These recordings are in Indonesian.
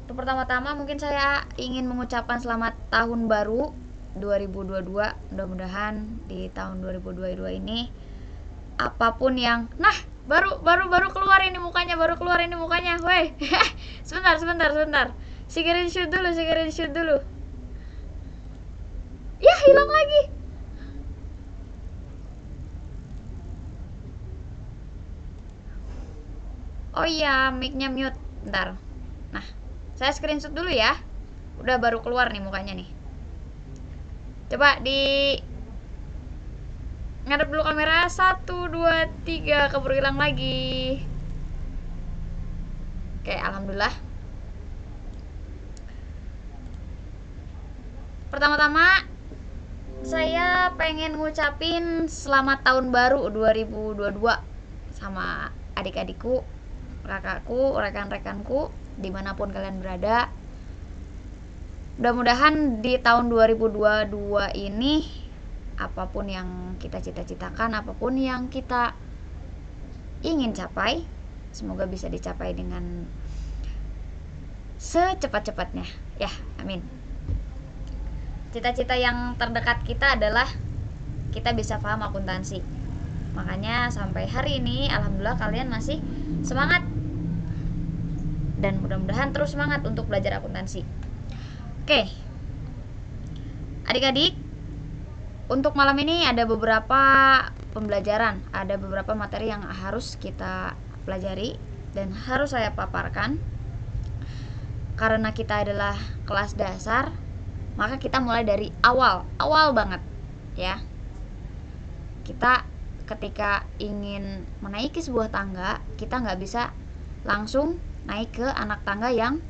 Untuk pertama-tama mungkin saya ingin mengucapkan selamat tahun baru 2022. Mudah-mudahan di tahun 2022 ini apapun yang baru keluar ini mukanya, weh. sebentar, screenshot dulu. Ya, hilang lagi. Oh iya, mic-nya mute. Bentar. Nah, saya screenshot dulu ya. Udah baru keluar nih mukanya nih. Coba di ngadep dulu kamera. 1, 2, 3. Keburu hilang lagi. Oke, alhamdulillah. Pertama-tama saya pengen ngucapin selamat tahun baru 2022 sama adik-adikku, kakakku, rekan-rekanku dimanapun kalian berada. Mudah-mudahan di tahun 2022 ini apapun yang kita cita-citakan, apapun yang kita ingin capai, semoga bisa dicapai dengan secepat-cepatnya ya, amin. Cita-cita yang terdekat kita adalah kita bisa paham akuntansi. Makanya sampai hari ini alhamdulillah kalian masih semangat dan mudah-mudahan terus semangat untuk belajar akuntansi. Oke, adik-adik, untuk malam ini ada beberapa pembelajaran, ada beberapa materi yang harus kita pelajari dan harus saya paparkan. Karena kita adalah kelas dasar, maka kita mulai dari awal banget ya. Kita ketika ingin menaiki sebuah tangga, kita nggak bisa langsung naik ke anak tangga yang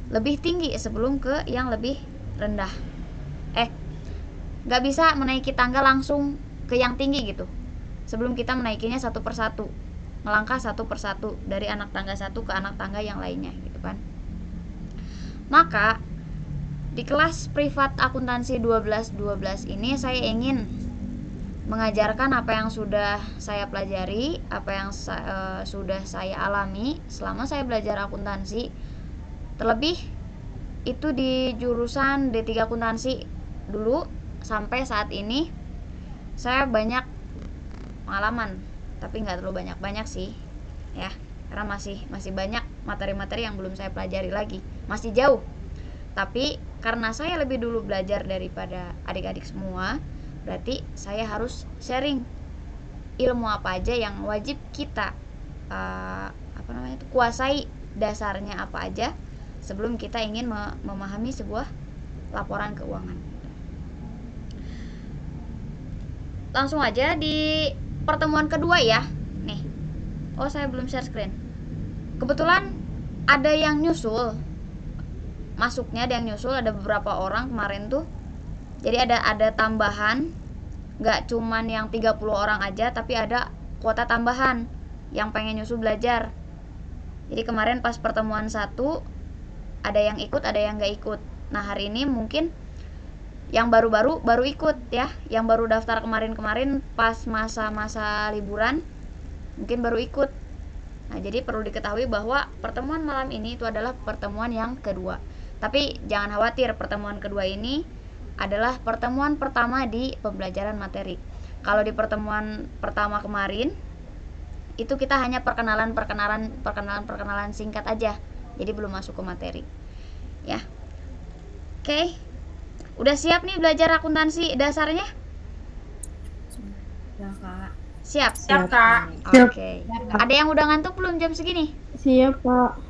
lebih tinggi sebelum ke yang lebih rendah. Nggak bisa menaiki tangga langsung ke yang tinggi gitu sebelum kita menaikinya satu persatu, melangkah satu persatu dari anak tangga satu ke anak tangga yang lainnya gitu kan. Maka di kelas privat akuntansi 12 ini saya ingin mengajarkan apa yang sudah saya pelajari, apa yang sudah saya alami selama saya belajar akuntansi. Terlebih itu di jurusan D3 akuntansi dulu sampai saat ini saya banyak pengalaman, tapi nggak terlalu banyak sih ya, karena masih banyak materi-materi yang belum saya pelajari lagi, masih jauh. Tapi karena saya lebih dulu belajar daripada adik-adik semua, berarti saya harus sharing ilmu apa aja yang wajib kita kuasai, dasarnya apa aja sebelum kita ingin memahami sebuah laporan keuangan. Langsung aja di pertemuan kedua ya. Nih. Oh, saya belum share screen. Kebetulan ada yang nyusul. Masuknya ada yang nyusul, ada beberapa orang kemarin tuh. Jadi ada tambahan, nggak cuman yang 30 orang aja, tapi ada kuota tambahan yang pengen nyusul belajar. Jadi kemarin pas pertemuan 1 ada yang ikut, ada yang nggak ikut. Nah, hari ini mungkin yang baru ikut ya, yang baru daftar kemarin pas masa-masa liburan mungkin baru ikut. Nah, jadi perlu diketahui bahwa pertemuan malam ini itu adalah pertemuan yang kedua. Tapi jangan khawatir, pertemuan kedua ini adalah pertemuan pertama di pembelajaran materi. Kalau di pertemuan pertama kemarin itu kita hanya perkenalan singkat aja. Jadi belum masuk ke materi. Ya. Oke. Udah siap nih belajar akuntansi dasarnya? Ya, Kak. Siap? Siap, Kak. Oke. Ada yang udah ngantuk belum jam segini? Siap, Kak.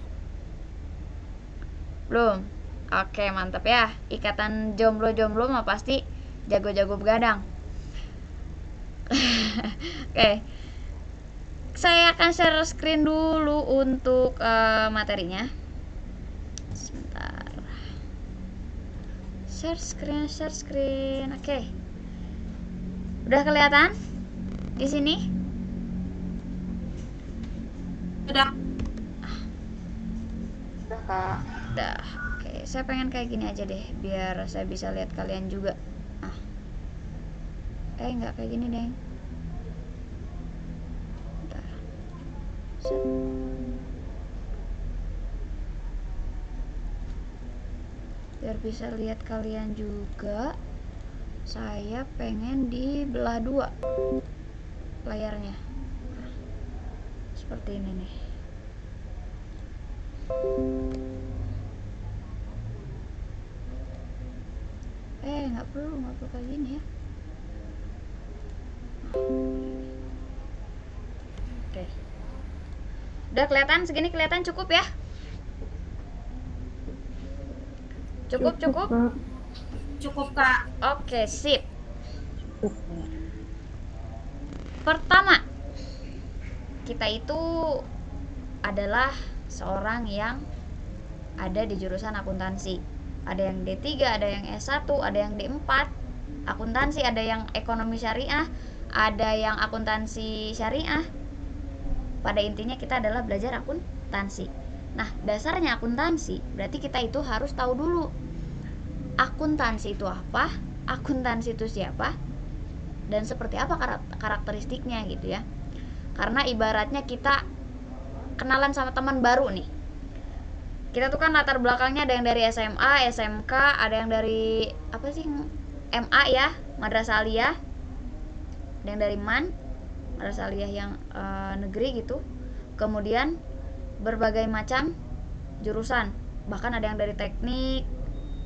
Belum? Oke, mantap ya. Ikatan jomblo-jomblo mah pasti jago-jago begadang. Oke. Saya akan share screen dulu untuk materinya. Sebentar. Share screen. Oke. Udah kelihatan di sini? Udah. Udah, Kak. Udah. Oke, saya pengen kayak gini aja deh biar saya bisa lihat kalian juga. Nggak kayak gini deh. Bentar. Set. biar bisa lihat kalian juga, saya pengen dibelah dua layarnya. Nah, seperti ini nih. Nggak perlu kayak gini ya. Oke. Udah kelihatan segini, kelihatan cukup ya? Cukup. Kak. Cukup, Kak. Oke, sip. Pertama, kita itu adalah seorang yang ada di jurusan akuntansi. Ada yang D3, ada yang S1, ada yang D4 akuntansi, ada yang ekonomi syariah, ada yang akuntansi syariah. Pada intinya kita adalah belajar akuntansi. Nah, dasarnya akuntansi berarti kita itu harus tahu dulu akuntansi itu apa, akuntansi itu siapa, dan seperti apa karakteristiknya gitu ya. Karena ibaratnya kita kenalan sama teman baru nih. Kita tuh kan latar belakangnya ada yang dari SMA, SMK, ada yang dari apa sih, MA ya, Madrasah Aliyah, ada yang dari MAN, Madrasah Aliyah yang negeri gitu. Kemudian berbagai macam jurusan, bahkan ada yang dari teknik,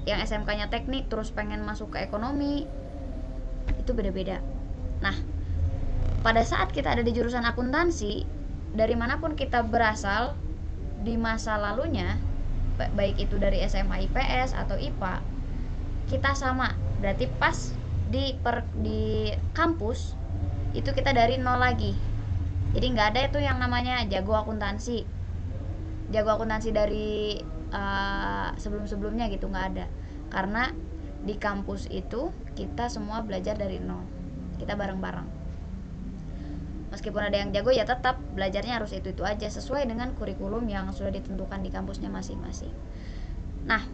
yang SMK-nya teknik terus pengen masuk ke ekonomi, itu beda-beda. Nah, pada saat kita ada di jurusan akuntansi, dari manapun kita berasal di masa lalunya, baik itu dari SMA IPS atau IPA, kita sama. Berarti pas di kampus itu kita dari nol lagi. Jadi nggak ada itu yang namanya jago akuntansi dari sebelum-sebelumnya gitu, nggak ada. Karena di kampus itu kita semua belajar dari nol, kita bareng-bareng. Meskipun ada yang jago ya tetap belajarnya harus itu aja, sesuai dengan kurikulum yang sudah ditentukan di kampusnya masing-masing. Nah,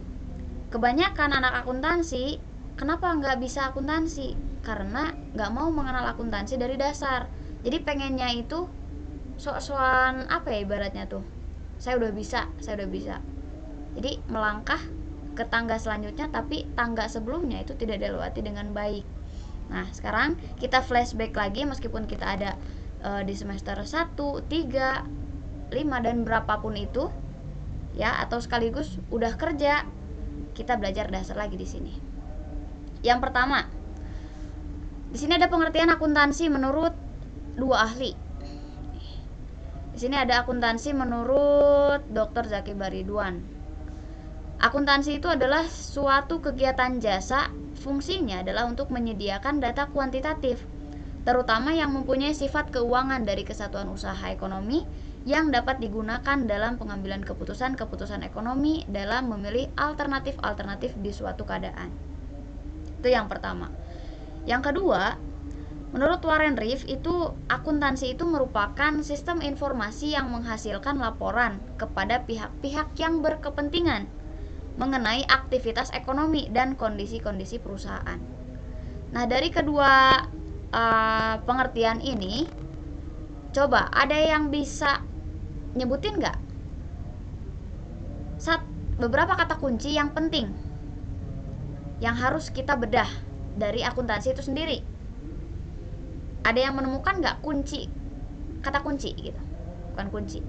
kebanyakan anak akuntansi kenapa nggak bisa akuntansi? Karena nggak mau mengenal akuntansi dari dasar. Jadi pengennya itu sok-sokan apa ya ibaratnya tuh, saya udah bisa. Jadi melangkah ke tangga selanjutnya, tapi tangga sebelumnya itu tidak dilewati dengan baik. Nah, sekarang kita flashback lagi, meskipun kita ada di semester 1, 3, 5 dan berapapun itu ya, atau sekaligus udah kerja, kita belajar dasar lagi di sini. Yang pertama, di sini ada pengertian akuntansi menurut dua ahli. Di sini ada akuntansi menurut Dr. Zaki Baridwan. Akuntansi itu adalah suatu kegiatan jasa, fungsinya adalah untuk menyediakan data kuantitatif, terutama yang mempunyai sifat keuangan dari kesatuan usaha ekonomi yang dapat digunakan dalam pengambilan keputusan ekonomi dalam memilih alternatif di suatu keadaan. Itu yang pertama. Yang kedua, menurut Warren Reef itu akuntansi itu merupakan sistem informasi yang menghasilkan laporan kepada pihak-pihak yang berkepentingan mengenai aktivitas ekonomi dan kondisi-kondisi perusahaan. Nah, dari kedua pengertian ini, coba ada yang bisa nyebutin nggak beberapa kata kunci yang penting yang harus kita bedah dari akuntansi itu sendiri? Ada yang menemukan nggak kata kunci gitu? Bukan kunci.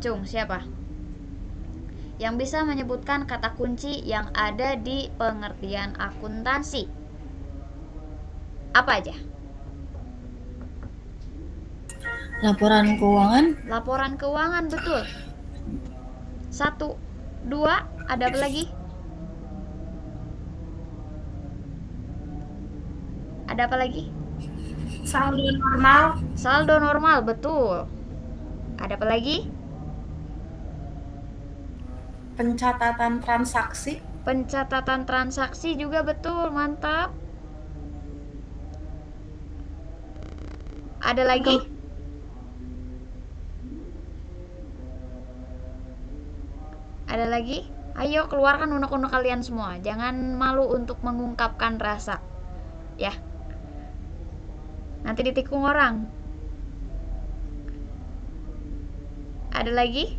Cung, siapa yang bisa menyebutkan kata kunci yang ada di pengertian akuntansi? Apa aja? Laporan keuangan. Laporan keuangan, betul. 1, 2, ada apa lagi? Ada apa lagi? Saldo normal. Saldo normal, betul. Ada apa lagi? Pencatatan transaksi. Pencatatan transaksi juga betul, mantap. Ada lagi? Ada lagi? Ayo keluarkan unek-unek kalian semua. Jangan malu untuk mengungkapkan rasa. Ya. Nanti ditikung orang. Ada lagi?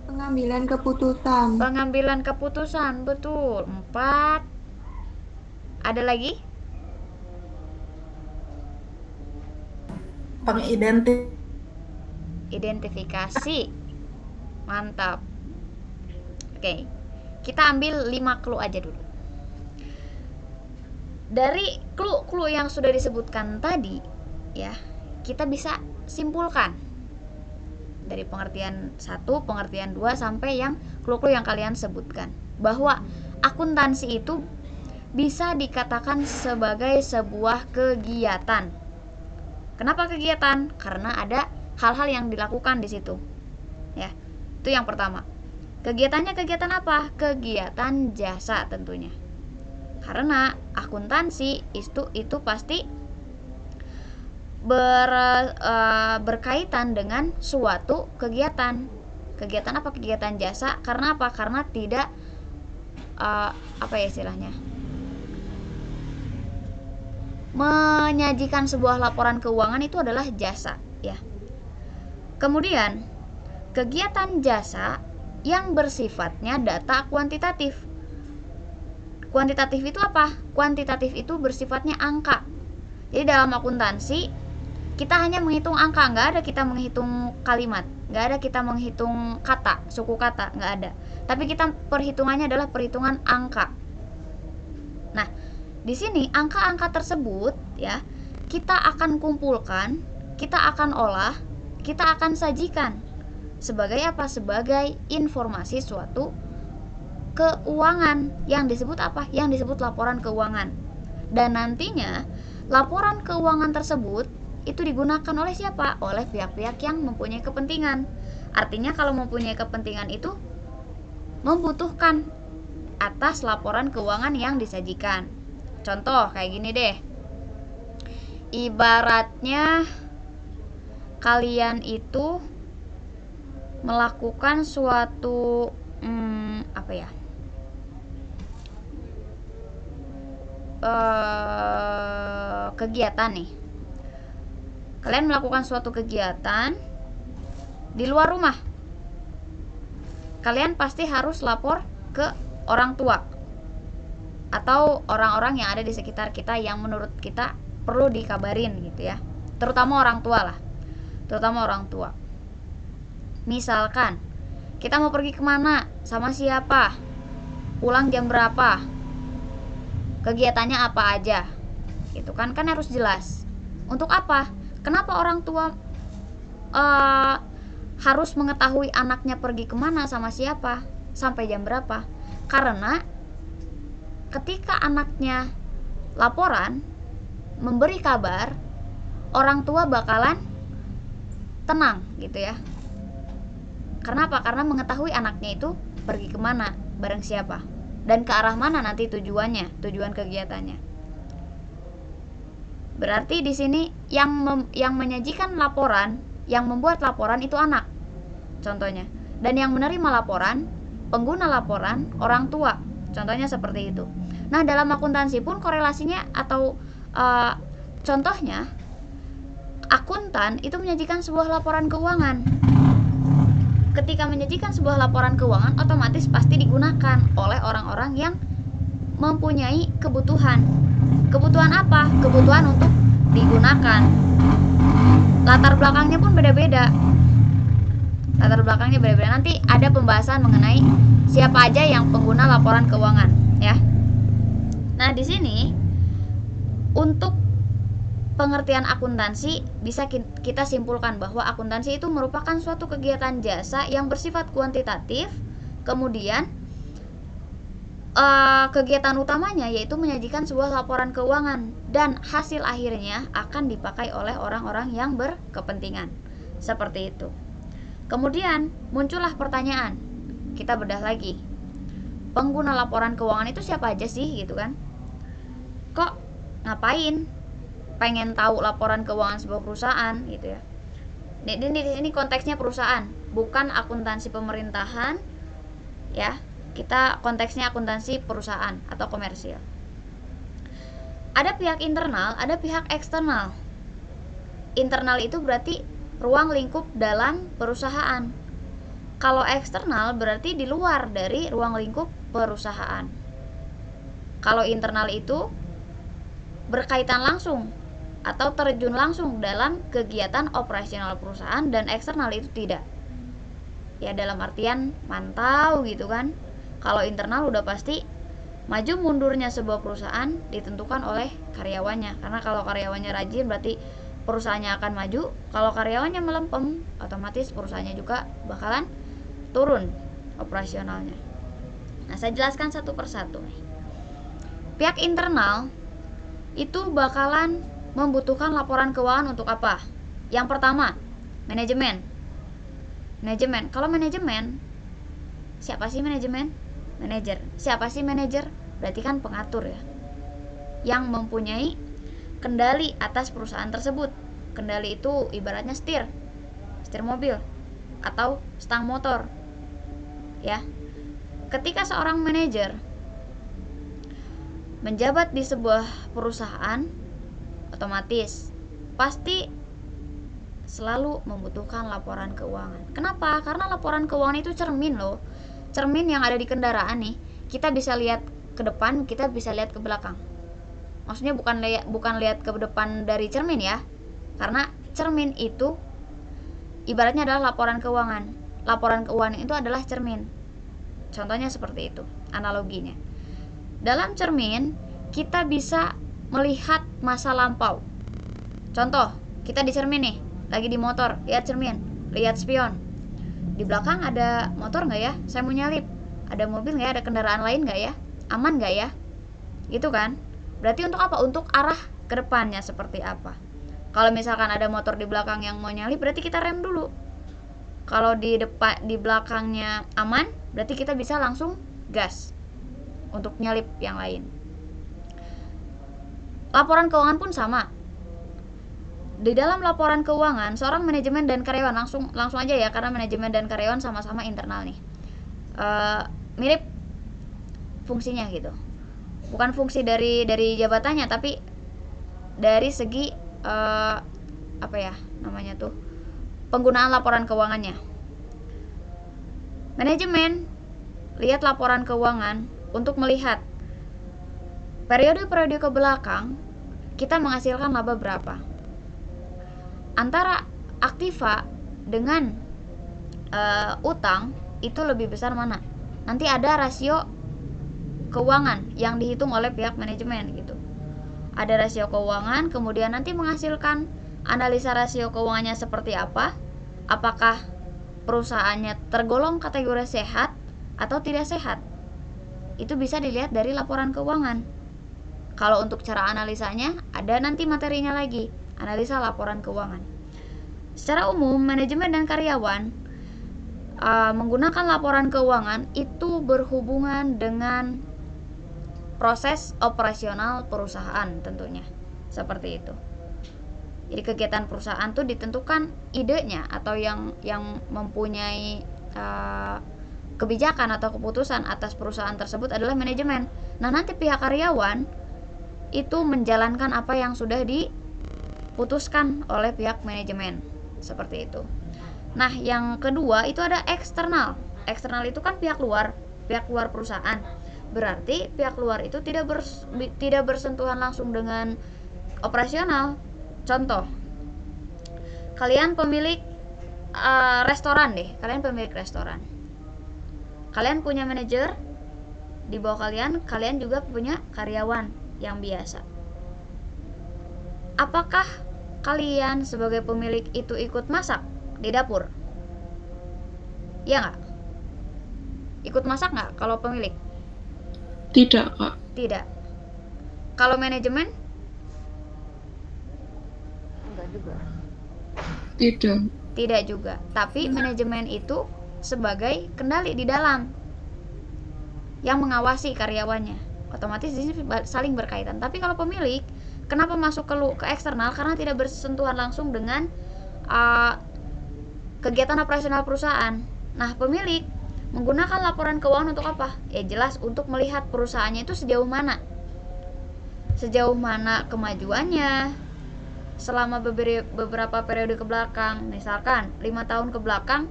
Pengambilan keputusan. Pengambilan keputusan, betul. 4. Ada lagi? Identifikasi. Mantap. Oke. Kita ambil 5 clue aja dulu. Dari clue-clue yang sudah disebutkan tadi, ya, kita bisa simpulkan dari pengertian 1, pengertian 2 sampai yang clue-clue yang kalian sebutkan bahwa akuntansi itu bisa dikatakan sebagai sebuah kegiatan. Kenapa kegiatan? Karena ada hal-hal yang dilakukan di situ. Ya. Itu yang pertama. Kegiatannya kegiatan apa? Kegiatan jasa tentunya. Karena akuntansi itu pasti berkaitan dengan suatu kegiatan. Kegiatan apa? Kegiatan jasa. Karena apa? Karena tidak apa ya istilahnya? Menyajikan sebuah laporan keuangan itu adalah jasa, ya. Kemudian, kegiatan jasa yang bersifatnya data kuantitatif. Kuantitatif itu apa? Kuantitatif itu bersifatnya angka. Jadi dalam akuntansi kita hanya menghitung angka, nggak ada kita menghitung kalimat, nggak ada kita menghitung kata, suku kata, nggak ada. Tapi kita perhitungannya adalah perhitungan angka. Nah, di sini angka-angka tersebut ya kita akan kumpulkan, kita akan olah, kita akan sajikan sebagai apa? Sebagai informasi suatu keuangan yang disebut apa? Yang disebut laporan keuangan. Dan nantinya laporan keuangan tersebut itu digunakan oleh siapa? Oleh pihak-pihak yang mempunyai kepentingan. Artinya kalau mempunyai kepentingan itu membutuhkan atas laporan keuangan yang disajikan. Contoh kayak gini deh. Ibaratnya kalian itu melakukan suatu apa ya? Kegiatan nih. Kalian melakukan suatu kegiatan di luar rumah. Kalian pasti harus lapor ke orang tua atau orang-orang yang ada di sekitar kita yang menurut kita perlu dikabarin gitu ya. Terutama orang tua lah. Terutama orang tua. Misalkan kita mau pergi kemana, sama siapa, pulang jam berapa, kegiatannya apa aja, gitu kan harus jelas. Untuk apa? Kenapa orang tua harus mengetahui anaknya pergi kemana, sama siapa, sampai jam berapa? Karena ketika anaknya laporan, memberi kabar, orang tua bakalan tenang gitu ya. Kenapa? Karena mengetahui anaknya itu pergi kemana, bareng siapa, dan ke arah mana nanti tujuannya, tujuan kegiatannya. Berarti di sini yang menyajikan laporan, yang membuat laporan itu anak, contohnya. Dan yang menerima laporan, pengguna laporan, orang tua. Contohnya seperti itu. Nah, dalam akuntansi pun korelasinya atau contohnya, akuntan itu menyajikan sebuah laporan keuangan. Ketika menyajikan sebuah laporan keuangan, otomatis pasti digunakan oleh orang-orang yang mempunyai kebutuhan. Kebutuhan apa? Kebutuhan untuk digunakan. Latar belakangnya pun beda-beda. Latar belakangnya beda-beda. Nanti ada pembahasan mengenai siapa aja yang pengguna laporan keuangan, ya. Nah, di sini untuk pengertian akuntansi bisa kita simpulkan bahwa akuntansi itu merupakan suatu kegiatan jasa yang bersifat kuantitatif. Kemudian kegiatan utamanya yaitu menyajikan sebuah laporan keuangan, dan hasil akhirnya akan dipakai oleh orang-orang yang berkepentingan. Seperti itu. Kemudian muncullah pertanyaan. Kita bedah lagi. Pengguna laporan keuangan itu siapa aja sih gitu kan? Kok ngapain pengen tahu laporan keuangan sebuah perusahaan gitu ya? Ini konteksnya perusahaan, bukan akuntansi pemerintahan ya. Kita konteksnya akuntansi perusahaan atau komersial. Ada pihak internal, ada pihak eksternal. Internal itu berarti ruang lingkup dalam perusahaan. Kalau eksternal berarti di luar dari ruang lingkup perusahaan. Kalau internal itu berkaitan langsung atau terjun langsung dalam kegiatan operasional perusahaan, dan eksternal itu tidak. Ya dalam artian mantau gitu kan. Kalau internal udah pasti maju mundurnya sebuah perusahaan ditentukan oleh karyawannya. Karena kalau karyawannya rajin berarti perusahaannya akan maju. Kalau karyawannya melempem, otomatis perusahaannya juga bakalan turun operasionalnya. Nah, saya jelaskan satu persatu nih. Pihak internal itu bakalan membutuhkan laporan keuangan untuk apa? Yang pertama, manajemen. Kalau manajemen, siapa sih manajemen? Manajer. Siapa sih manajer? Berarti kan pengatur ya, yang mempunyai kendali atas perusahaan tersebut. Kendali itu ibaratnya setir mobil atau stang motor ya. Ketika seorang manajer menjabat di sebuah perusahaan, otomatis pasti selalu membutuhkan laporan keuangan. Kenapa? Karena laporan keuangan itu cermin loh. Cermin yang ada di kendaraan nih, kita bisa lihat ke depan, kita bisa lihat ke belakang. Maksudnya bukan lihat ke depan dari cermin ya. Karena cermin itu ibaratnya adalah laporan keuangan. Laporan keuangan itu adalah cermin. Contohnya seperti itu analoginya. Dalam cermin kita bisa melihat masa lampau. Contoh, kita di cermin nih, lagi di motor, lihat cermin, lihat spion. Di belakang ada motor nggak ya? Saya mau nyalip. Ada mobil nggak ya? Ada kendaraan lain nggak ya? Aman nggak ya? Gitu kan? Berarti untuk apa? Untuk arah ke depannya seperti apa. Kalau misalkan ada motor di belakang yang mau nyalip, berarti kita rem dulu. Kalau di belakangnya aman, berarti kita bisa langsung gas untuk nyalip yang lain. Laporan keuangan pun sama. Di dalam laporan keuangan, seorang manajemen dan karyawan, langsung aja ya, karena manajemen dan karyawan sama-sama internal nih. Mirip fungsinya gitu. Bukan fungsi dari jabatannya, tapi dari segi apa ya namanya tuh, penggunaan laporan keuangannya. Manajemen lihat laporan keuangan untuk melihat periode-periode ke belakang kita menghasilkan laba berapa. Antara aktiva dengan utang itu lebih besar mana? Nanti ada rasio keuangan yang dihitung oleh pihak manajemen gitu. Ada rasio keuangan, kemudian nanti menghasilkan analisa rasio keuangannya seperti apa. Apakah perusahaannya tergolong kategori sehat atau tidak sehat? Itu bisa dilihat dari laporan keuangan. Kalau untuk cara analisanya, ada nanti materinya lagi, analisa laporan keuangan. Secara umum, manajemen dan karyawan menggunakan laporan keuangan itu berhubungan dengan proses operasional perusahaan tentunya. Seperti itu. Jadi kegiatan perusahaan tuh ditentukan idenya atau yang mempunyai kebijakan atau keputusan atas perusahaan tersebut adalah manajemen. Nah, nanti pihak karyawan itu menjalankan apa yang sudah diputuskan oleh pihak manajemen. Seperti itu. Nah, yang kedua itu ada eksternal. Eksternal itu kan pihak luar perusahaan. Berarti pihak luar itu tidak bersentuhan langsung dengan operasional. Contoh, kalian pemilik restoran deh, kalian pemilik restoran. Kalian punya manajer, di bawah kalian juga punya karyawan yang biasa. Apakah kalian sebagai pemilik itu ikut masak di dapur? Ya nggak? Ikut masak nggak kalau pemilik? Tidak, Kak. Tidak. Kalau manajemen? Enggak juga. Tidak. Tidak juga. Tapi manajemen itu sebagai kendali di dalam yang mengawasi karyawannya. Otomatis di sini saling berkaitan. Tapi kalau pemilik, kenapa masuk ke eksternal? Karena tidak bersentuhan langsung dengan kegiatan operasional perusahaan. Nah, pemilik menggunakan laporan keuangan untuk apa? Ya jelas untuk melihat perusahaannya itu sejauh mana kemajuannya selama beberapa periode ke belakang. Misalkan 5 tahun ke belakang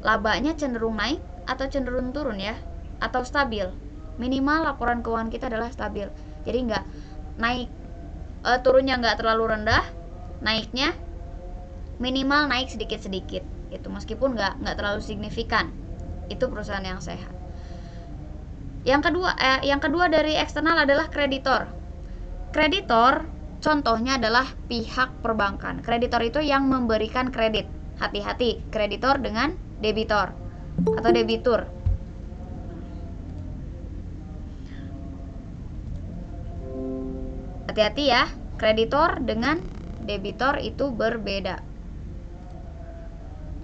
labanya cenderung naik atau cenderung turun ya, atau stabil. Minimal laporan keuangan kita adalah stabil. Jadi nggak naik, turunnya nggak terlalu rendah, naiknya minimal naik sedikit-sedikit. Itu meskipun nggak terlalu signifikan. Itu perusahaan yang sehat. Yang kedua dari eksternal adalah kreditor. Kreditor contohnya adalah pihak perbankan. Kreditor itu yang memberikan kredit. Hati-hati, kreditor dengan debitor atau debitur. Hati-hati ya, kreditor dengan debitor itu berbeda.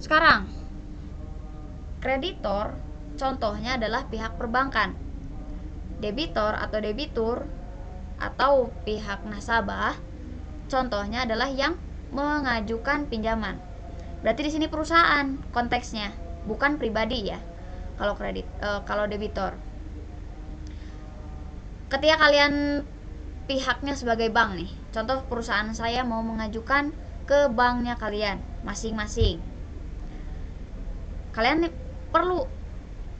Sekarang, kreditor contohnya adalah pihak perbankan. Debitor atau debitur atau pihak nasabah contohnya adalah yang mengajukan pinjaman. Berarti di sini perusahaan konteksnya, bukan pribadi ya. Kalau debitor. Ketika kalian pihaknya sebagai bank nih, contoh perusahaan saya mau mengajukan ke banknya kalian masing-masing. Kalian perlu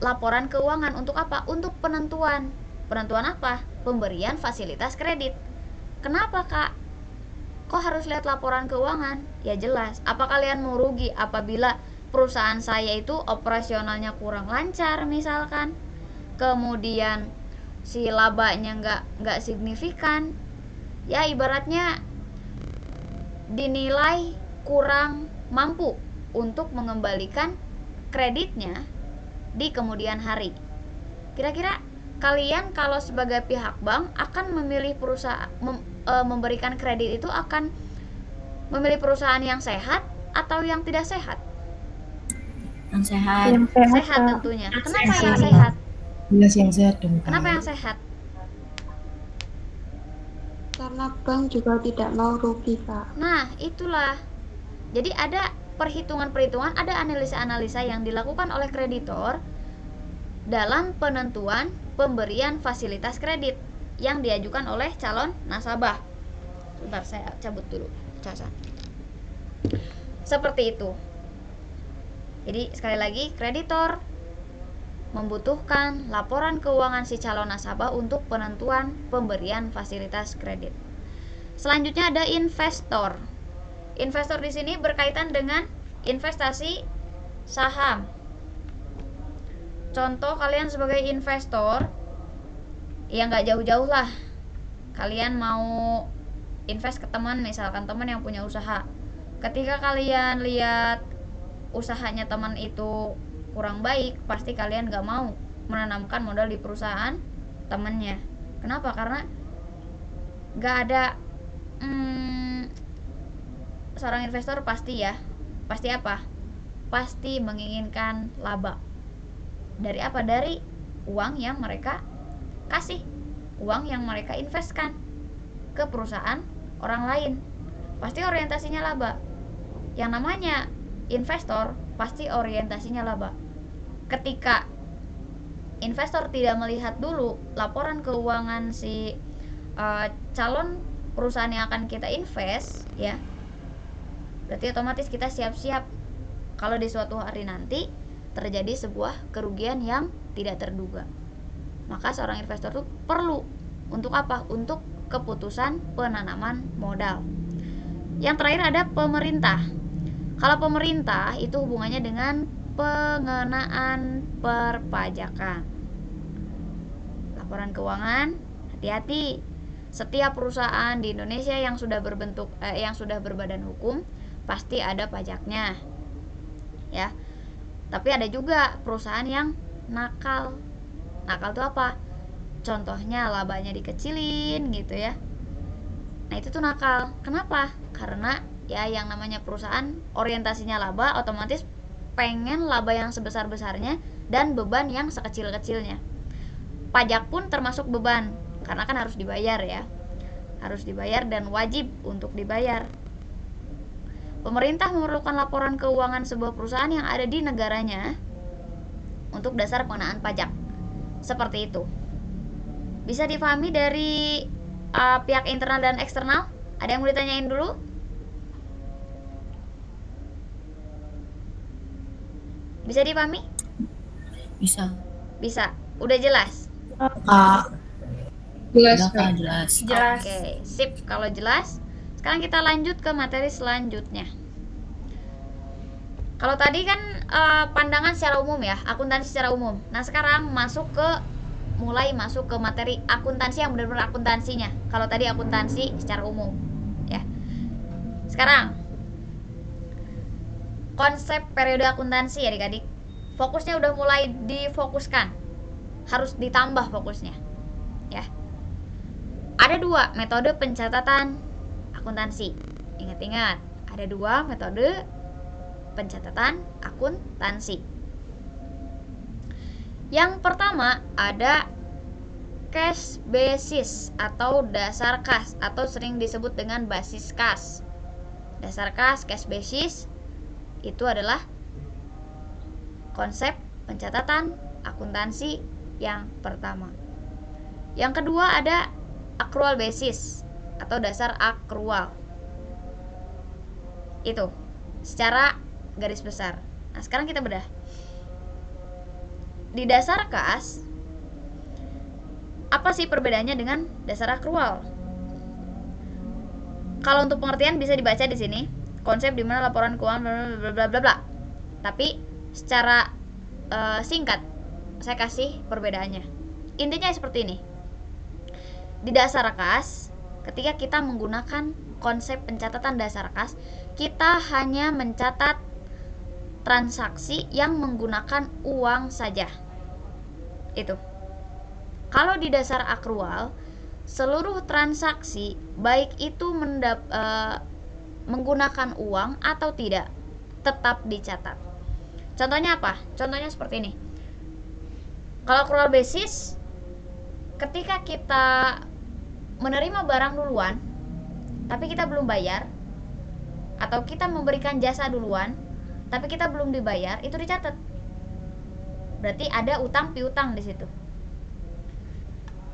laporan keuangan untuk apa? Untuk penentuan apa? Pemberian fasilitas kredit. Kenapa kak? Kok harus lihat laporan keuangan? Ya jelas, apa kalian mau rugi apabila perusahaan saya itu operasionalnya kurang lancar misalkan, kemudian si labanya nggak signifikan, ya ibaratnya dinilai kurang mampu untuk mengembalikan kreditnya di kemudian hari. Kira-kira kalian kalau sebagai pihak bank akan memilih perusahaan memberikan kredit itu akan memilih perusahaan yang sehat atau yang tidak sehat? Yang sehat. Yang sehat, Sehat Kak. tentunya. Kenapa Sehat. yang sehat? Jelas yang sehat dong. Kenapa yang sehat? Karena bank juga tidak mau rugi, Kak. Nah, itulah. Jadi ada perhitungan-perhitungan, ada analisa-analisa yang dilakukan oleh kreditor dalam penentuan pemberian fasilitas kredit yang diajukan oleh calon nasabah. Sebentar, saya cabut dulu casan. Seperti itu. Jadi sekali lagi, kreditor membutuhkan laporan keuangan si calon nasabah untuk penentuan pemberian fasilitas kredit. Selanjutnya ada investor. Investor di sini berkaitan dengan investasi saham. Contoh kalian sebagai investor, ya nggak jauh-jauh lah. Kalian mau invest ke teman, misalkan teman yang punya usaha. Ketika kalian lihat usahanya teman itu kurang baik, pasti kalian nggak mau menanamkan modal di perusahaan temannya. Kenapa? Karena nggak ada seorang investor pasti apa? Pasti menginginkan laba. Dari apa? Dari uang yang mereka kasih, uang yang mereka investkan ke perusahaan orang lain. Pasti orientasinya laba. Yang namanya investor pasti orientasinya laba. Ketika investor tidak melihat dulu laporan keuangan si calon perusahaan yang akan kita invest, ya, berarti otomatis kita siap-siap kalau di suatu hari nanti terjadi sebuah kerugian yang tidak terduga. Maka seorang investor itu perlu untuk apa? Untuk keputusan penanaman modal. Yang terakhir ada pemerintah. Kalau pemerintah itu hubungannya dengan pengenaan perpajakan. Laporan keuangan, hati-hati. Setiap perusahaan di Indonesia yang sudah berbadan hukum pasti ada pajaknya. Ya. Tapi ada juga perusahaan yang nakal. Nakal itu apa? Contohnya labanya dikecilin gitu ya. Nah, itu tuh nakal. Kenapa? Karena ya yang namanya perusahaan orientasinya laba, otomatis pengen laba yang sebesar-besarnya dan beban yang sekecil-kecilnya. Pajak pun termasuk beban, karena kan harus dibayar ya. Harus dibayar dan wajib untuk dibayar. Pemerintah memerlukan laporan keuangan sebuah perusahaan yang ada di negaranya untuk dasar pengenaan pajak. Seperti itu. Bisa difahami dari pihak internal dan eksternal? Ada yang mau ditanyain dulu? Bisa dipahami? Bisa. Bisa. Udah jelas? Kak. Jelas, Udah Kak. Kak, jelas. Oke, sip. Kalau jelas, sekarang kita lanjut ke materi selanjutnya. Kalau tadi kan pandangan secara umum ya, akuntansi secara umum. Nah, sekarang mulai masuk ke materi akuntansi yang benar-benar akuntansinya. Kalau tadi akuntansi secara umum, ya. Sekarang konsep periode akuntansi ya adik-adik. Fokusnya udah mulai difokuskan. Harus ditambah fokusnya. Ya. Ada 2 metode pencatatan akuntansi. Ingat-ingat, ada 2 metode pencatatan akuntansi. Yang pertama ada cash basis atau dasar kas atau sering disebut dengan basis kas. Dasar kas, cash basis itu adalah konsep pencatatan akuntansi yang pertama. Yang kedua ada accrual basis atau dasar akrual. Itu secara garis besar. Nah, sekarang kita bedah. Di dasar kas, apa sih perbedaannya dengan dasar akrual? Kalau untuk pengertian bisa dibaca di sini, konsep dimana laporan keuangan bla bla bla bla. Tapi secara singkat saya kasih perbedaannya. Intinya seperti ini. Di dasar kas, ketika kita menggunakan konsep pencatatan dasar kas, kita hanya mencatat transaksi yang menggunakan uang saja. Itu. Kalau di dasar akrual, seluruh transaksi baik itu menggunakan uang atau tidak tetap dicatat. Contohnya apa? Contohnya seperti ini. Kalau accrual basis, ketika kita menerima barang duluan tapi kita belum bayar, atau kita memberikan jasa duluan tapi kita belum dibayar, itu dicatat. Berarti ada utang piutang di situ.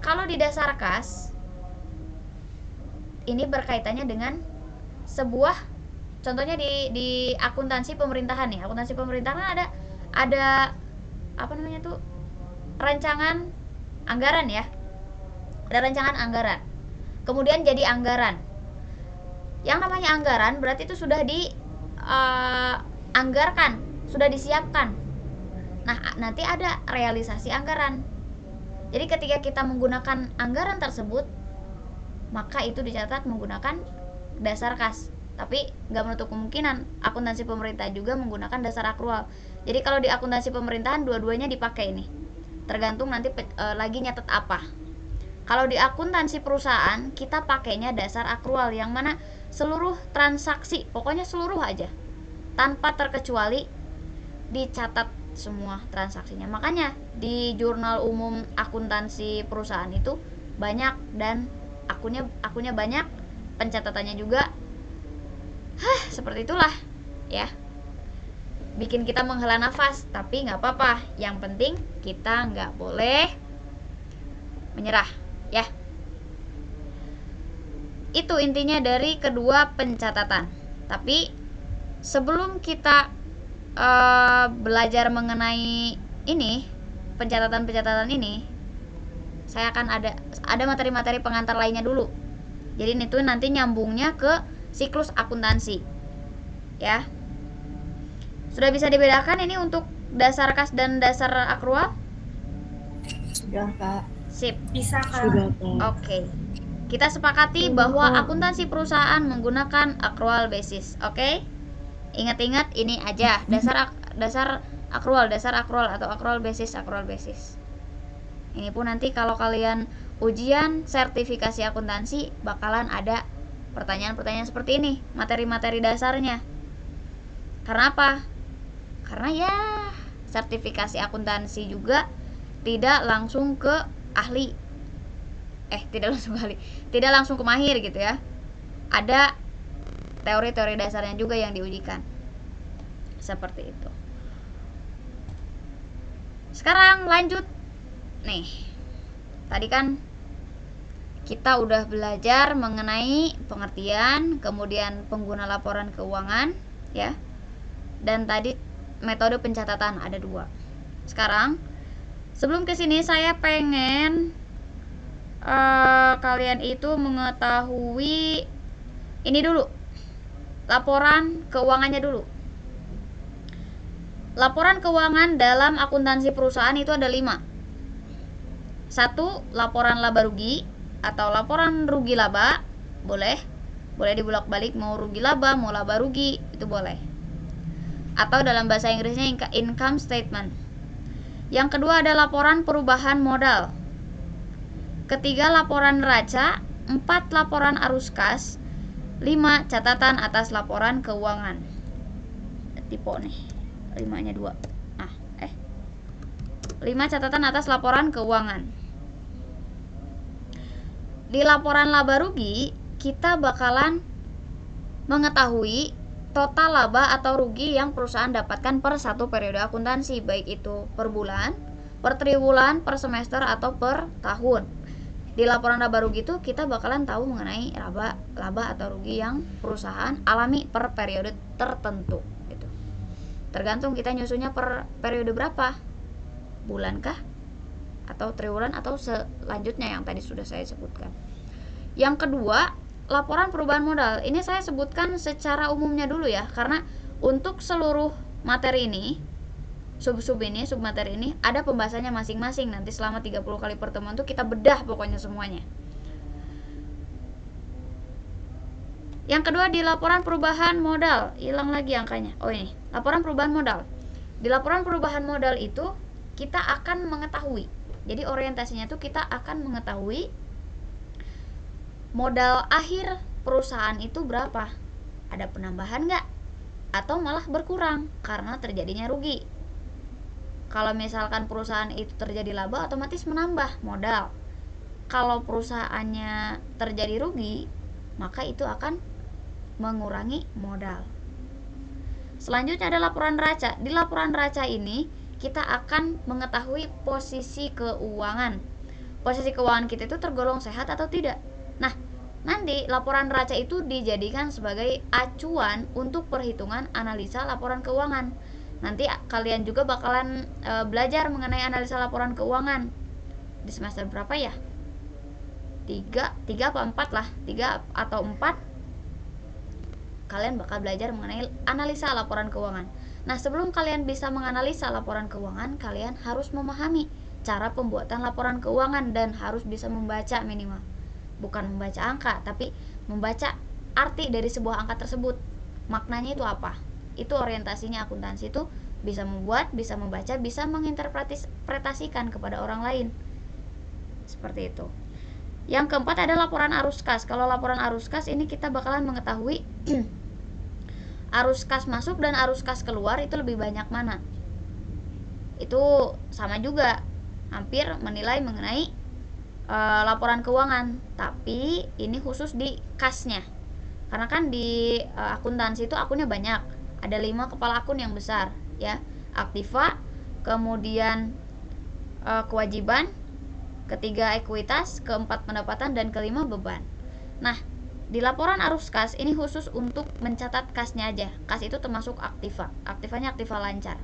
Kalau di dasar kas, ini berkaitannya dengan sebuah, contohnya di akuntansi pemerintahan nih. Akuntansi pemerintahan ada apa namanya tuh? Rancangan anggaran ya. Ada rancangan anggaran. Kemudian jadi anggaran. Yang namanya anggaran berarti itu sudah dianggarkan, sudah disiapkan. Nah, nanti ada realisasi anggaran. Jadi ketika kita menggunakan anggaran tersebut, maka itu dicatat menggunakan dasar kas. Tapi nggak menutup kemungkinan akuntansi pemerintah juga menggunakan dasar akrual. Jadi kalau di akuntansi pemerintahan dua-duanya dipakai nih. Tergantung nanti lagi nyatet apa. Kalau di akuntansi perusahaan kita pakainya dasar akrual, yang mana seluruh transaksi, pokoknya seluruh aja, tanpa terkecuali dicatat semua transaksinya. Makanya di jurnal umum akuntansi perusahaan itu banyak dan akunnya banyak, pencatatannya juga seperti itulah ya. Bikin kita menghela nafas, tapi nggak apa-apa. Yang penting kita nggak boleh menyerah ya. Itu intinya dari kedua pencatatan. Tapi sebelum kita belajar mengenai ini, pencatatan ini, saya akan ada materi-materi pengantar lainnya dulu. Jadi itu nanti nyambungnya ke siklus akuntansi ya. Sudah bisa dibedakan ini untuk dasar kas dan dasar akrual? Sudah Kak. Sip. Bisa, Kak. Sudah, Kak. Oke. Kita sepakati bahwa akuntansi perusahaan menggunakan accrual basis. Oke? Ingat-ingat ini aja, dasar accrual atau accrual basis. Ini pun nanti kalau kalian ujian sertifikasi akuntansi bakalan ada pertanyaan-pertanyaan seperti ini, materi-materi dasarnya. Karena apa? Karena ya sertifikasi akuntansi juga tidak langsung ke ahli. Tidak langsung ke mahir gitu ya. Ada teori-teori dasarnya juga yang diujikan. Seperti itu. Sekarang lanjut. Nih. Tadi kan kita udah belajar mengenai pengertian, kemudian pengguna laporan keuangan ya. Dan tadi metode pencatatan, ada 2. Sekarang sebelum ke sini saya pengen kalian itu mengetahui ini dulu, laporan keuangannya dulu. Laporan keuangan dalam akuntansi perusahaan itu ada 5. 1. Laporan laba rugi atau laporan rugi laba, boleh dibolak-balik, mau rugi laba, mau laba rugi, itu boleh. Atau dalam bahasa Inggrisnya income statement. Yang kedua ada laporan perubahan modal. Ketiga laporan neraca. 4 laporan arus kas. 5 catatan atas laporan keuangan. Tipe nih, 5-nya 2. 5 catatan atas laporan keuangan. Di laporan laba rugi kita bakalan mengetahui total laba atau rugi yang perusahaan dapatkan per satu periode akuntansi, baik itu per bulan, per triwulan, per semester, atau per tahun. Di laporan laba rugi itu kita bakalan tahu mengenai laba atau rugi yang perusahaan alami per periode tertentu gitu. Tergantung kita nyusunnya per periode berapa, bulan kah atau triwulan atau selanjutnya yang tadi sudah saya sebutkan. Yang kedua, laporan perubahan modal. Ini saya sebutkan secara umumnya dulu ya, karena untuk seluruh materi ini, submateri ini ada pembahasannya masing-masing. Nanti selama 30 kali pertemuan tuh kita bedah pokoknya semuanya. Yang kedua di laporan perubahan modal, hilang lagi angkanya. Oh ini, laporan perubahan modal. Di laporan perubahan modal itu kita akan mengetahui. Jadi orientasinya tuh kita akan mengetahui modal akhir perusahaan itu berapa, ada penambahan nggak, atau malah berkurang karena terjadinya rugi. Kalau misalkan perusahaan itu terjadi laba, otomatis menambah modal. Kalau perusahaannya terjadi rugi, maka itu akan mengurangi modal. Selanjutnya ada laporan neraca. Di laporan neraca ini kita akan mengetahui posisi keuangan. Posisi keuangan kita itu tergolong sehat atau tidak. Nah, nanti laporan neraca itu dijadikan sebagai acuan untuk perhitungan analisa laporan keuangan. Nanti kalian juga bakalan belajar mengenai analisa laporan keuangan di semester berapa ya? 3 apa 4 lah, 3 atau 4 kalian bakal belajar mengenai analisa laporan keuangan. Nah, sebelum kalian bisa menganalisa laporan keuangan, kalian harus memahami cara pembuatan laporan keuangan dan harus bisa membaca minimal. Bukan membaca angka, tapi membaca arti dari sebuah angka tersebut. Maknanya itu apa? Itu orientasinya akuntansi itu bisa membuat, bisa membaca, bisa menginterpretasikan kepada orang lain. Seperti itu. Yang keempat ada laporan arus kas. Kalau laporan arus kas ini kita bakalan mengetahui arus kas masuk dan arus kas keluar itu lebih banyak mana. Itu sama juga, hampir menilai mengenai laporan keuangan, tapi ini khusus di kasnya. Karena kan di akuntansi itu akunnya banyak. Ada 5 kepala akun yang besar, ya. Aktiva, kemudian kewajiban, ketiga ekuitas, keempat pendapatan, dan kelima beban. Nah, di laporan arus kas ini khusus untuk mencatat kasnya aja. Kas itu termasuk aktiva. Aktivanya aktiva lancar.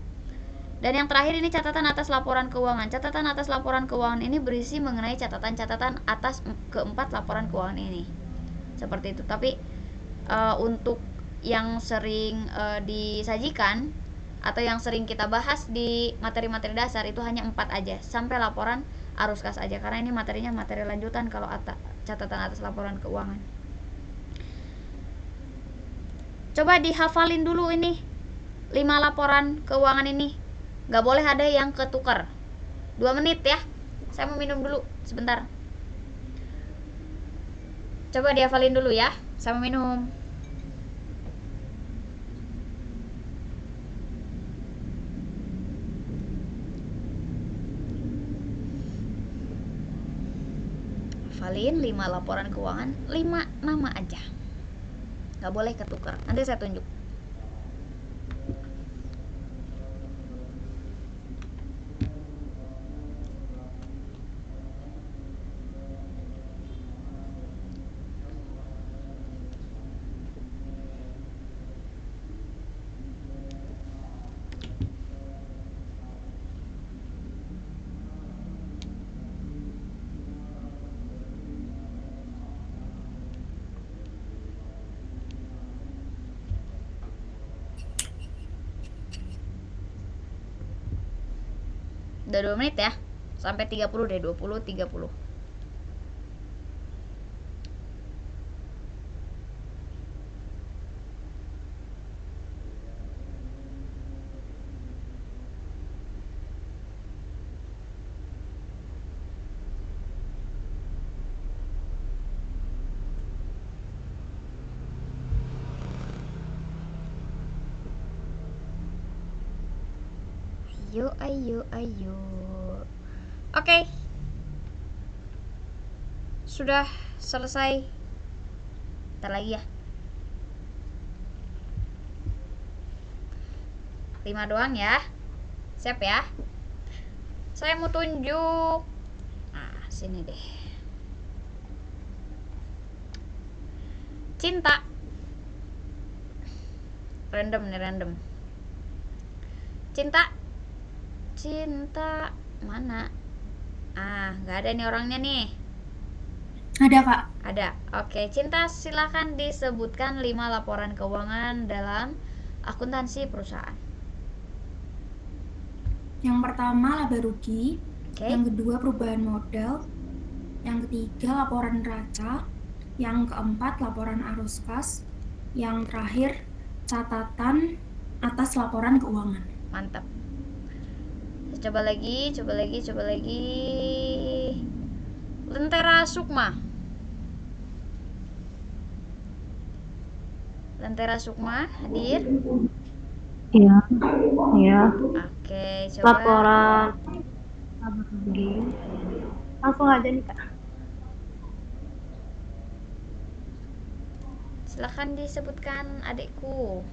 Dan yang terakhir ini catatan atas laporan keuangan. Catatan atas laporan keuangan ini berisi mengenai catatan-catatan atas keempat laporan keuangan ini. Seperti itu. Tapi untuk yang sering disajikan atau yang sering kita bahas di materi-materi dasar itu hanya 4 aja, sampai laporan arus kas aja, karena ini materinya materi lanjutan kalau catatan atas laporan keuangan. Coba dihafalin dulu ini 5 laporan keuangan ini. Gak boleh ada yang ketukar. 2 menit ya. Saya mau minum dulu sebentar. Coba dihafalin dulu ya. Saya mau minum. Hafalin 5 laporan keuangan, 5 nama aja. Gak boleh ketukar. Nanti saya tunjuk. Udah 2 menit ya. Sampai 30 deh, 20, 30. Ayo. Oke. Sudah selesai. Ntar lagi ya. 5 doang ya. Siap ya. Saya mau tunjuk. Nah, sini deh. Cinta. Random nih, random. Cinta mana? Nggak ada nih orangnya nih. Ada, Kak. Ada. Oke, Cinta, silakan disebutkan 5 laporan keuangan dalam akuntansi perusahaan. Yang pertama laba rugi, Oke. yang kedua perubahan modal, yang ketiga laporan neraca, yang keempat laporan arus kas, yang terakhir catatan atas laporan keuangan. Mantap. Coba lagi. Lentera Sukma. Hadir? Iya. Oke, coba. Laporan laba rugi. Langsung aja nih, Kak. Silakan disebutkan, adikku.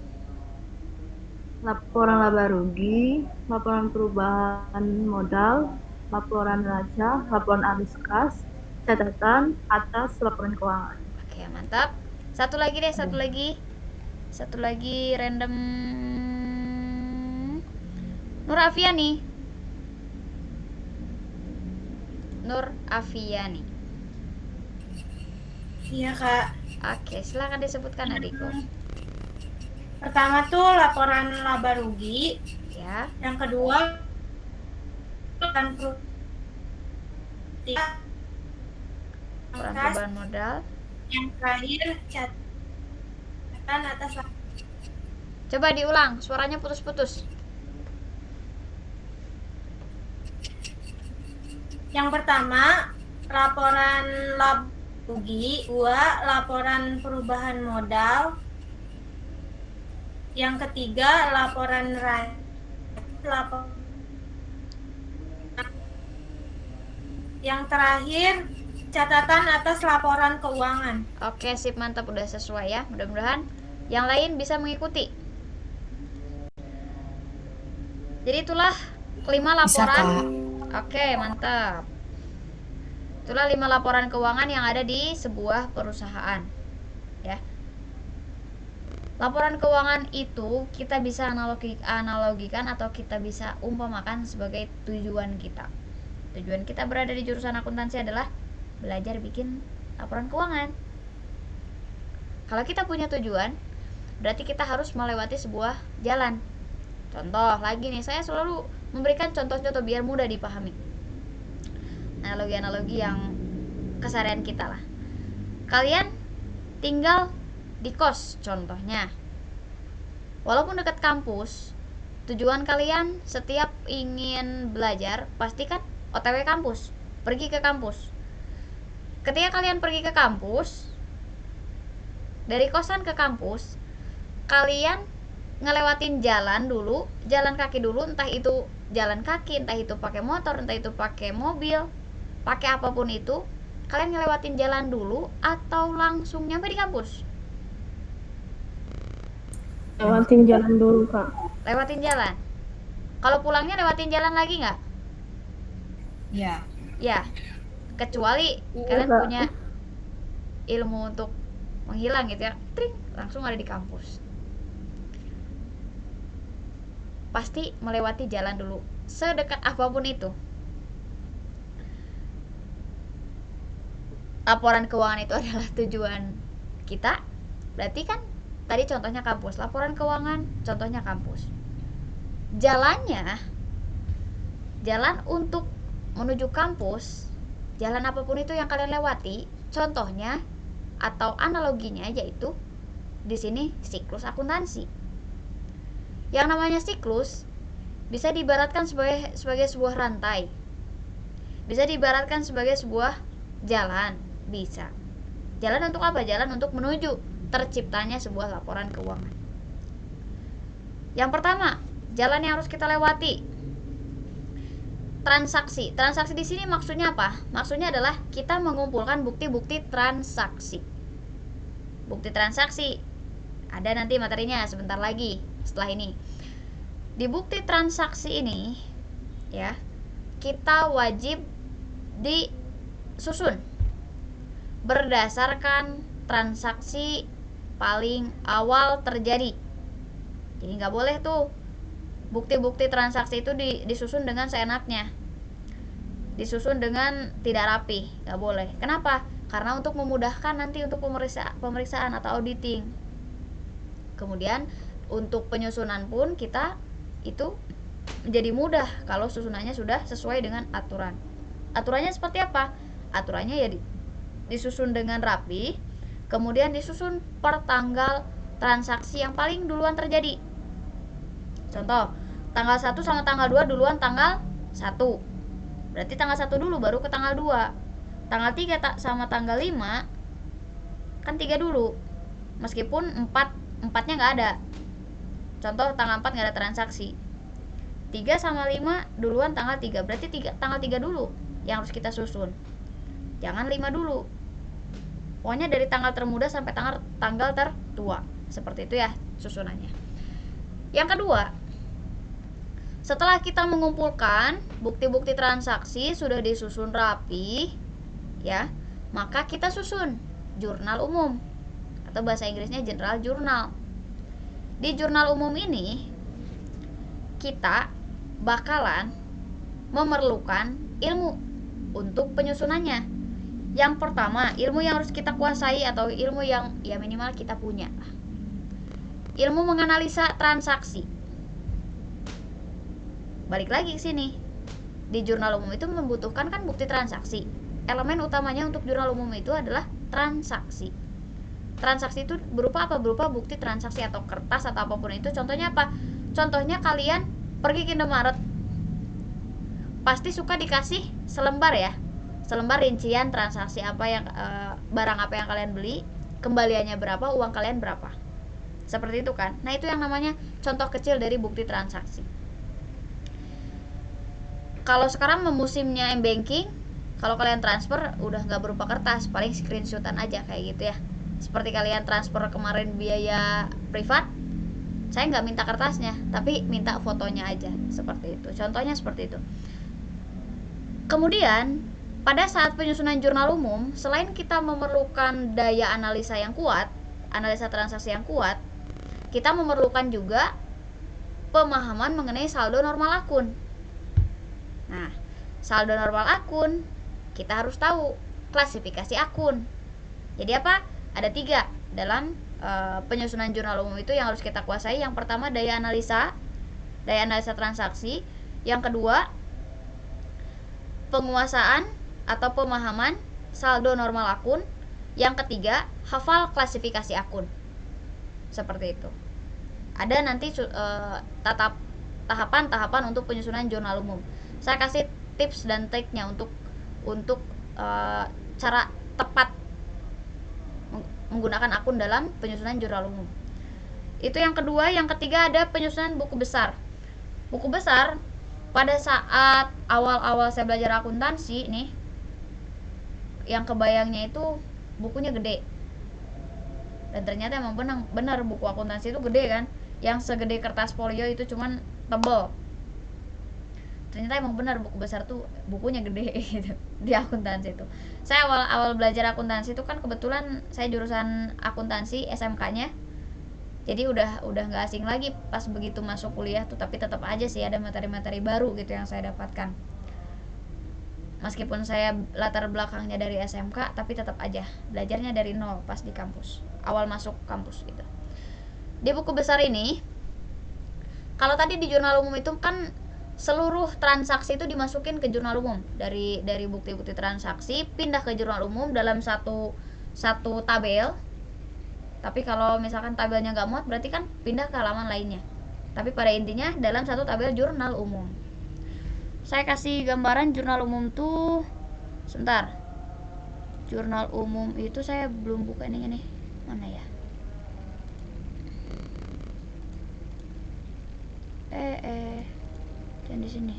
Laporan laba rugi, laporan perubahan modal, laporan neraca, laporan arus kas, catatan atas laporan keuangan. Oke, mantap. Satu lagi random. Nur Afiani. Iya, Kak. Oke, silakan disebutkan, adikku. Pertama tuh laporan laba rugi. Ya. Yang kedua laporan Perubahan modal. Yang terakhir catatan atas. Coba diulang, suaranya putus-putus. Yang pertama laporan laba rugi, laporan perubahan modal. Yang ketiga laporan neraca, yang terakhir catatan atas laporan keuangan. Oke, sip, mantap, udah sesuai ya. Mudah-mudahan yang lain bisa mengikuti. Jadi itulah 5 laporan. Oke, mantap. Itulah 5 laporan keuangan yang ada di sebuah perusahaan. Ya. Laporan keuangan itu kita bisa analogikan atau kita bisa umpamakan sebagai tujuan kita. Tujuan kita berada di jurusan akuntansi adalah belajar bikin laporan keuangan. Kalau kita punya tujuan, berarti kita harus melewati sebuah jalan. Contoh lagi nih, saya selalu memberikan contoh-contoh biar mudah dipahami. Analogi-analogi yang keseharian kita lah. Kalian tinggal di kos contohnya. Walaupun dekat kampus, tujuan kalian setiap ingin belajar pasti kan OTW kampus, pergi ke kampus. Ketika kalian pergi ke kampus, dari kosan ke kampus, kalian ngelewatin jalan kaki dulu, entah itu jalan kaki, entah itu pakai motor, entah itu pakai mobil, pakai apapun itu, kalian ngelewatin jalan dulu atau langsung nyampe di kampus? Lewatin jalan dulu, Kak. Lewatin jalan. Kalau pulangnya lewatin jalan lagi nggak? Ya. Ya, kecuali kalian punya ilmu untuk menghilang gitu ya, tring, langsung ada di kampus. Pasti melewati jalan dulu, sedekat apapun itu. Laporan keuangan itu adalah tujuan kita. Berarti kan tadi contohnya kampus, laporan keuangan contohnya kampus. Jalannya jalan untuk menuju kampus, jalan apapun itu yang kalian lewati, contohnya atau analoginya yaitu di sini siklus akuntansi. Yang namanya siklus bisa diibaratkan sebagai sebuah rantai, bisa diibaratkan sebagai sebuah jalan. Bisa jalan untuk apa? Jalan untuk menuju terciptanya sebuah laporan keuangan. Yang pertama, jalan yang harus kita lewati, transaksi. Transaksi di sini maksudnya apa? Maksudnya adalah kita mengumpulkan bukti-bukti transaksi. Bukti transaksi ada nanti materinya sebentar lagi setelah ini. Di bukti transaksi ini ya, kita wajib disusun berdasarkan transaksi paling awal terjadi. Jadi nggak boleh tuh bukti-bukti transaksi itu disusun dengan seenaknya, disusun dengan tidak rapi, nggak boleh. Kenapa? Karena untuk memudahkan nanti untuk pemeriksaan atau auditing. Kemudian untuk penyusunan pun kita itu menjadi mudah kalau susunannya sudah sesuai dengan aturan. Aturannya seperti apa? Aturannya ya disusun dengan rapi, kemudian disusun per tanggal transaksi yang paling duluan terjadi. Contoh, tanggal 1 sama tanggal 2 duluan tanggal 1. Berarti tanggal 1 dulu baru ke tanggal 2. Tanggal 3 sama tanggal 5 kan 3 dulu. Meskipun 4-nya nggak ada. Contoh tanggal 4 nggak ada transaksi. 3 sama 5 duluan tanggal 3. Berarti tanggal 3 dulu yang harus kita susun. Jangan 5 dulu. Pokoknya dari tanggal termuda sampai tanggal tertua. Seperti itu ya susunannya. Yang kedua, setelah kita mengumpulkan bukti-bukti transaksi sudah disusun rapi ya, maka kita susun jurnal umum atau bahasa Inggrisnya general journal. Di jurnal umum ini kita bakalan memerlukan ilmu untuk penyusunannya. Yang pertama, ilmu yang harus kita kuasai atau ilmu yang ya minimal kita punya. Ilmu menganalisa transaksi. Balik lagi ke sini. Di jurnal umum itu membutuhkan kan bukti transaksi. Elemen utamanya untuk jurnal umum itu adalah transaksi. Transaksi itu berupa apa? Berupa bukti transaksi atau kertas atau apapun itu. Contohnya apa? Contohnya kalian pergi ke Indomaret, pasti suka dikasih selembar ya, selembar rincian transaksi apa yang barang apa yang kalian beli, kembaliannya berapa, uang kalian berapa, seperti itu kan. Nah itu yang namanya contoh kecil dari bukti transaksi. Kalau sekarang musimnya m-banking, kalau kalian transfer udah nggak berupa kertas, paling screenshotan aja kayak gitu ya. Seperti kalian transfer kemarin biaya privat, saya nggak minta kertasnya, tapi minta fotonya aja, seperti itu. Contohnya seperti itu. Kemudian pada saat penyusunan jurnal umum, selain kita memerlukan daya analisa yang kuat, analisa transaksi yang kuat, kita memerlukan juga pemahaman mengenai saldo normal akun. Nah, saldo normal akun kita harus tahu klasifikasi akun. Jadi apa? Ada 3 dalam penyusunan jurnal umum itu yang harus kita kuasai. Yang pertama daya analisa transaksi. Yang kedua penguasaan atau pemahaman saldo normal akun. Yang ketiga hafal klasifikasi akun. Seperti itu. Ada nanti tahapan-tahapan untuk penyusunan jurnal umum. Saya kasih tips dan triknya untuk cara tepat menggunakan akun dalam penyusunan jurnal umum. Itu yang kedua. Yang ketiga ada penyusunan buku besar. Buku besar pada saat awal-awal saya belajar akuntansi nih, yang kebayangnya itu bukunya gede. Dan ternyata emang benar buku akuntansi itu gede kan. Yang segede kertas folio itu cuman tebel. Ternyata emang benar buku besar tuh bukunya gede gitu di akuntansi itu. Saya awal belajar akuntansi itu kan kebetulan saya jurusan akuntansi SMK-nya. Jadi udah nggak asing lagi pas begitu masuk kuliah tuh, tapi tetap aja sih ada materi-materi baru gitu yang saya dapatkan. Meskipun saya latar belakangnya dari SMK, tapi tetap aja belajarnya dari nol pas di kampus. Awal masuk kampus gitu. Di buku besar ini, kalau tadi di jurnal umum itu kan seluruh transaksi itu dimasukin ke jurnal umum. Dari bukti-bukti transaksi pindah ke jurnal umum dalam satu tabel. Tapi kalau misalkan tabelnya nggak muat, berarti kan pindah ke halaman lainnya. Tapi pada intinya dalam satu tabel jurnal umum. Saya kasih gambaran jurnal umum tuh, sebentar. Jurnal umum itu saya belum buka ininya nih, mana ya? Dan di sini.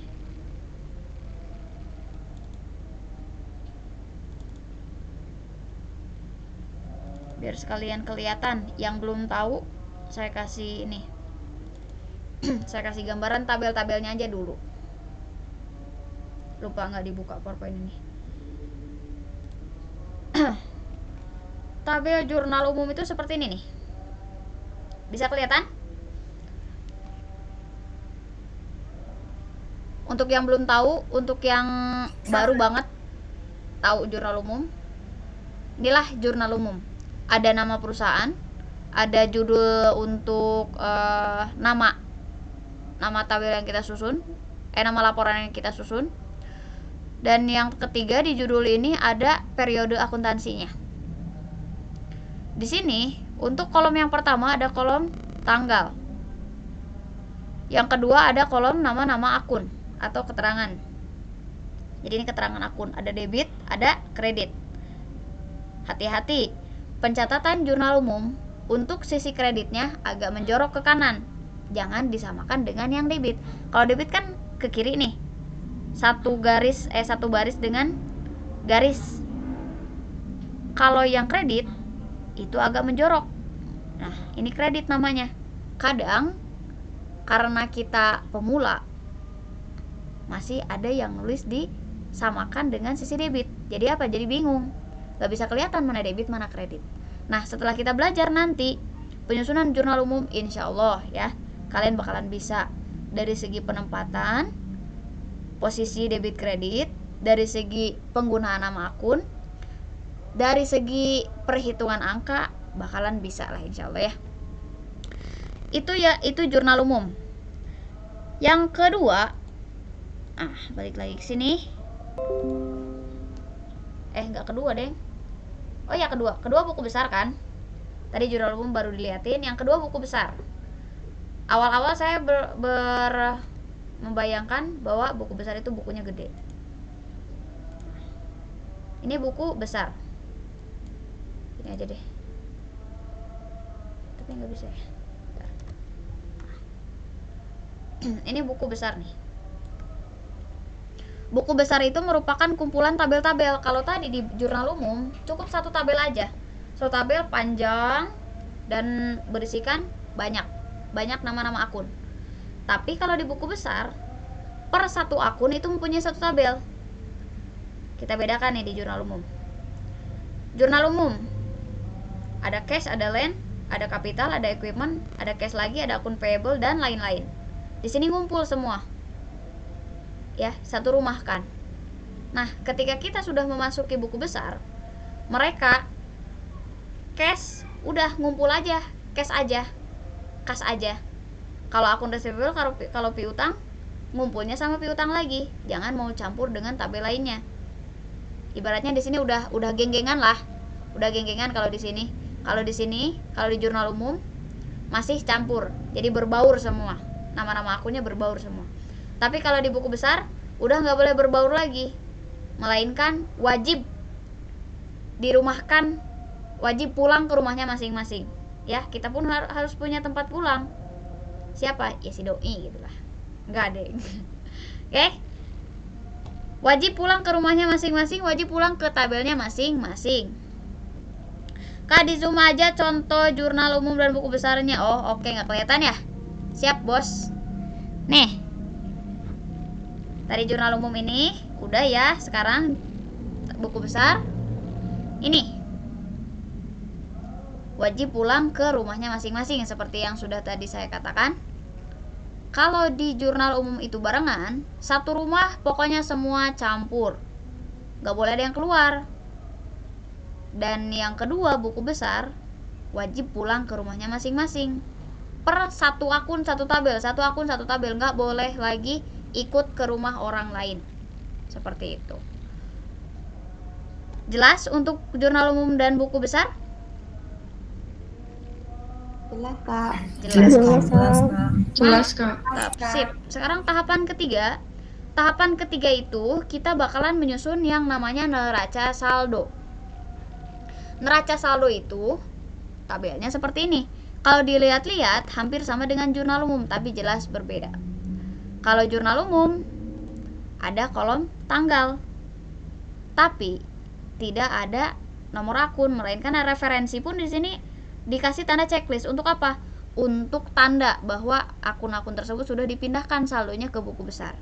Biar sekalian kelihatan. Yang belum tahu, saya kasih ini. Saya kasih gambaran tabel-tabelnya aja dulu. Lupa nggak dibuka PowerPoint ini. Tabel jurnal umum itu seperti ini nih. Bisa kelihatan? Untuk yang belum tahu, untuk yang baru banget tahu jurnal umum, inilah jurnal umum. Ada nama perusahaan, ada judul untuk nama tabel yang kita susun, nama laporan yang kita susun. Dan yang ketiga di judul ini ada periode akuntansinya. Di sini untuk kolom yang pertama ada kolom tanggal. Yang kedua ada kolom nama-nama akun atau keterangan. Jadi ini keterangan akun, ada debit, ada kredit. Hati-hati, pencatatan jurnal umum untuk sisi kreditnya agak menjorok ke kanan. Jangan disamakan dengan yang debit. Kalau debit kan ke kiri nih. Satu baris dengan garis. Kalau yang kredit itu agak menjorok. Nah, ini kredit namanya. Kadang karena kita pemula masih ada yang nulis disamakan dengan sisi debit. Jadi apa? Jadi bingung. Gak bisa kelihatan mana debit, mana kredit. Nah, setelah kita belajar nanti penyusunan jurnal umum, insya Allah ya, kalian bakalan bisa dari segi penempatan, posisi debit kredit, dari segi penggunaan nama akun, dari segi perhitungan angka, bakalan bisa lah insya Allah ya. Itu jurnal umum. Yang kedua, balik lagi ke sini. Nggak kedua deh. Oh ya, kedua buku besar kan. Tadi jurnal umum baru diliatin. Yang kedua buku besar. Awal-awal saya membayangkan bahwa buku besar itu bukunya gede. Ini buku besar. Ini aja deh. Tapi nggak bisa ya. Ini buku besar nih. Buku besar itu merupakan kumpulan tabel-tabel. Kalau tadi di jurnal umum cukup satu tabel aja. Satu tabel panjang dan berisikan banyak nama-nama akun. Tapi kalau di buku besar, per satu akun itu mempunyai satu tabel. Kita bedakan nih di jurnal umum. Jurnal umum ada cash, ada land, ada capital, ada equipment, ada cash lagi, ada akun payable dan lain-lain. Di sini ngumpul semua. Ya, satu rumah kan. Nah, ketika kita sudah memasuki buku besar, mereka cash udah ngumpul aja, cash aja. Kas aja. Kalau akun receivable, kalau piutang, ngumpulnya sama piutang lagi. Jangan mau campur dengan tabel lainnya. Ibaratnya di sini udah geng-gengan lah. Udah geng-gengan kalau di sini. Kalau di jurnal umum masih campur. Jadi berbaur semua. Nama-nama akunnya berbaur semua. Tapi kalau di buku besar udah nggak boleh berbaur lagi. Melainkan wajib dirumahkan, wajib pulang ke rumahnya masing-masing. Ya, kita pun harus punya tempat pulang. Siapa? Ya si doi gitulah. Enggak deh. Oke. Wajib pulang ke rumahnya masing-masing, wajib pulang ke tabelnya masing-masing. Kak, di zoom aja contoh jurnal umum dan buku besarnya. Oh, oke, nggak kelihatan ya? Siap, bos. Nih. Tadi jurnal umum ini udah ya, sekarang buku besar. Ini. Wajib pulang ke rumahnya masing-masing seperti yang sudah tadi saya katakan. Kalau di jurnal umum itu barengan, satu rumah pokoknya semua campur. Gak boleh ada yang keluar. Dan yang kedua, buku besar wajib pulang ke rumahnya masing-masing. Per satu akun satu tabel, satu akun satu tabel, gak boleh lagi ikut ke rumah orang lain. Seperti itu. Jelas untuk jurnal umum dan buku besar? Jelas, Kak. Jelas, Kak. Sip. Sekarang tahapan ketiga. Tahapan ketiga itu kita bakalan menyusun yang namanya neraca saldo. Neraca saldo itu tabelnya seperti ini. Kalau dilihat-lihat hampir sama dengan jurnal umum, tapi jelas berbeda. Kalau jurnal umum ada kolom tanggal, tapi tidak ada nomor akun, melainkan ada referensi pun di sini dikasih tanda checklist. Untuk apa? Untuk tanda bahwa akun-akun tersebut sudah dipindahkan saldonya ke buku besar.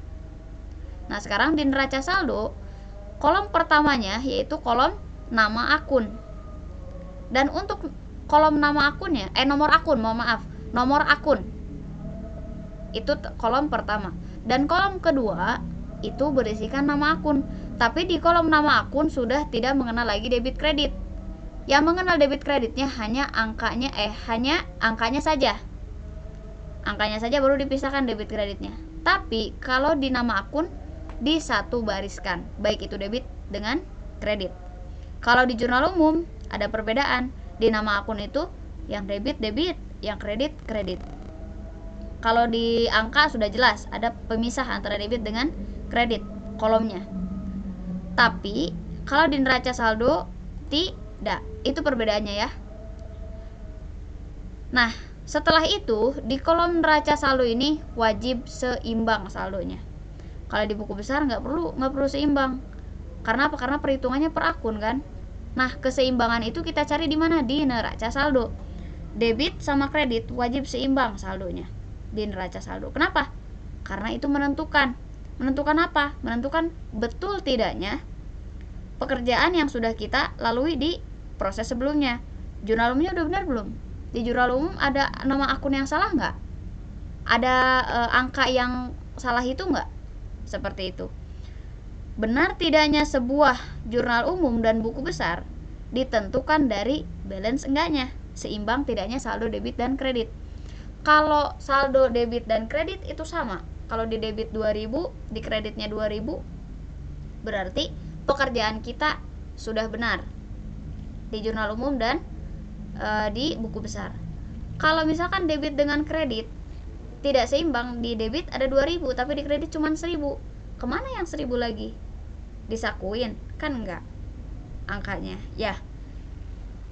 Nah, sekarang di neraca saldo, kolom pertamanya yaitu kolom nama akun. Dan untuk kolom nama akunnya, nomor akun, nomor akun. Itu kolom pertama. Dan kolom kedua itu berisikan nama akun. Tapi di kolom nama akun sudah tidak mengenal lagi debit kredit. Yang mengenal debit kreditnya hanya angkanya saja. Angkanya saja baru dipisahkan debit kreditnya. Tapi kalau di nama akun di satu bariskan, baik itu debit dengan kredit. Kalau di jurnal umum ada perbedaan. Di nama akun itu yang debit, yang kredit. Kalau di angka sudah jelas ada pemisah antara debit dengan kredit kolomnya. Tapi kalau di neraca saldo tidak. Itu perbedaannya ya. Nah, setelah itu di kolom neraca saldo ini wajib seimbang saldonya. Kalau di buku besar nggak perlu seimbang. Karena apa? Karena perhitungannya per akun kan. Nah, keseimbangan itu kita cari di mana? Di neraca saldo. Debit sama kredit wajib seimbang saldonya di neraca saldo. Kenapa? Karena itu menentukan apa? Menentukan betul tidaknya pekerjaan yang sudah kita lalui di proses sebelumnya. Jurnal umumnya udah benar belum? Di jurnal umum ada nama akun yang salah nggak? Ada angka yang salah itu nggak? Seperti itu. Benar tidaknya sebuah jurnal umum dan buku besar ditentukan dari balance enggaknya, seimbang tidaknya saldo debit dan kredit. Kalau saldo debit dan kredit itu sama, kalau di debit 2000, di kreditnya 2000, berarti pekerjaan kita sudah benar di jurnal umum dan di buku besar. Kalau misalkan debit dengan kredit tidak seimbang, di debit ada 2000 tapi di kredit cuma 1000. Kemana yang 1000 lagi? Disakuin? Kan enggak angkanya ya.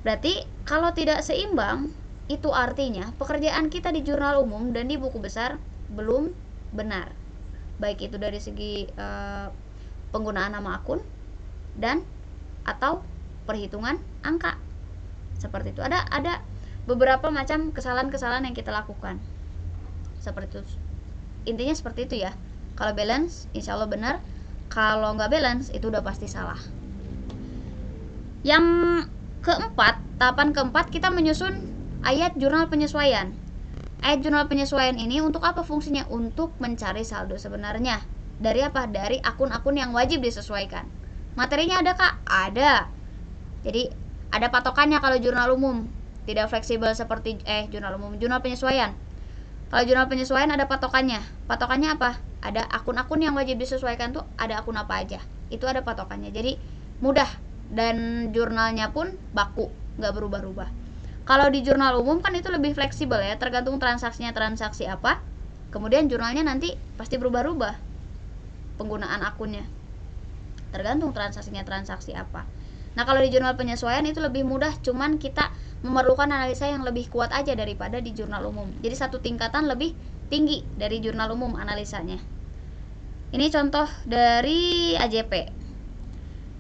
Berarti kalau tidak seimbang, itu artinya pekerjaan kita di jurnal umum dan di buku besar belum benar, baik itu dari segi penggunaan nama akun dan atau perhitungan angka. Seperti itu. Ada beberapa macam kesalahan-kesalahan yang kita lakukan. Seperti itu. Intinya seperti itu ya. Kalau balance insya Allah benar. Kalau nggak balance itu udah pasti salah. Yang keempat, tahapan keempat kita menyusun ayat jurnal penyesuaian. Ayat jurnal penyesuaian ini untuk apa fungsinya? Untuk mencari saldo sebenarnya. Dari apa? Dari akun-akun yang wajib disesuaikan. Materinya ada Kak? Ada. Jadi ada patokannya kalau jurnal umum. Tidak fleksibel seperti jurnal penyesuaian. Kalau jurnal penyesuaian ada patokannya. Patokannya apa? Ada akun-akun yang wajib disesuaikan tuh ada akun apa aja. Itu ada patokannya. Jadi mudah dan jurnalnya pun baku, nggak berubah-ubah. Kalau di jurnal umum kan itu lebih fleksibel ya, tergantung transaksinya transaksi apa. Kemudian jurnalnya nanti pasti berubah-ubah penggunaan akunnya. Tergantung transaksinya transaksi apa. Nah, kalau di jurnal penyesuaian itu lebih mudah, cuman kita memerlukan analisa yang lebih kuat aja daripada di jurnal umum. Jadi satu tingkatan lebih tinggi dari jurnal umum analisanya. Ini contoh dari AJP.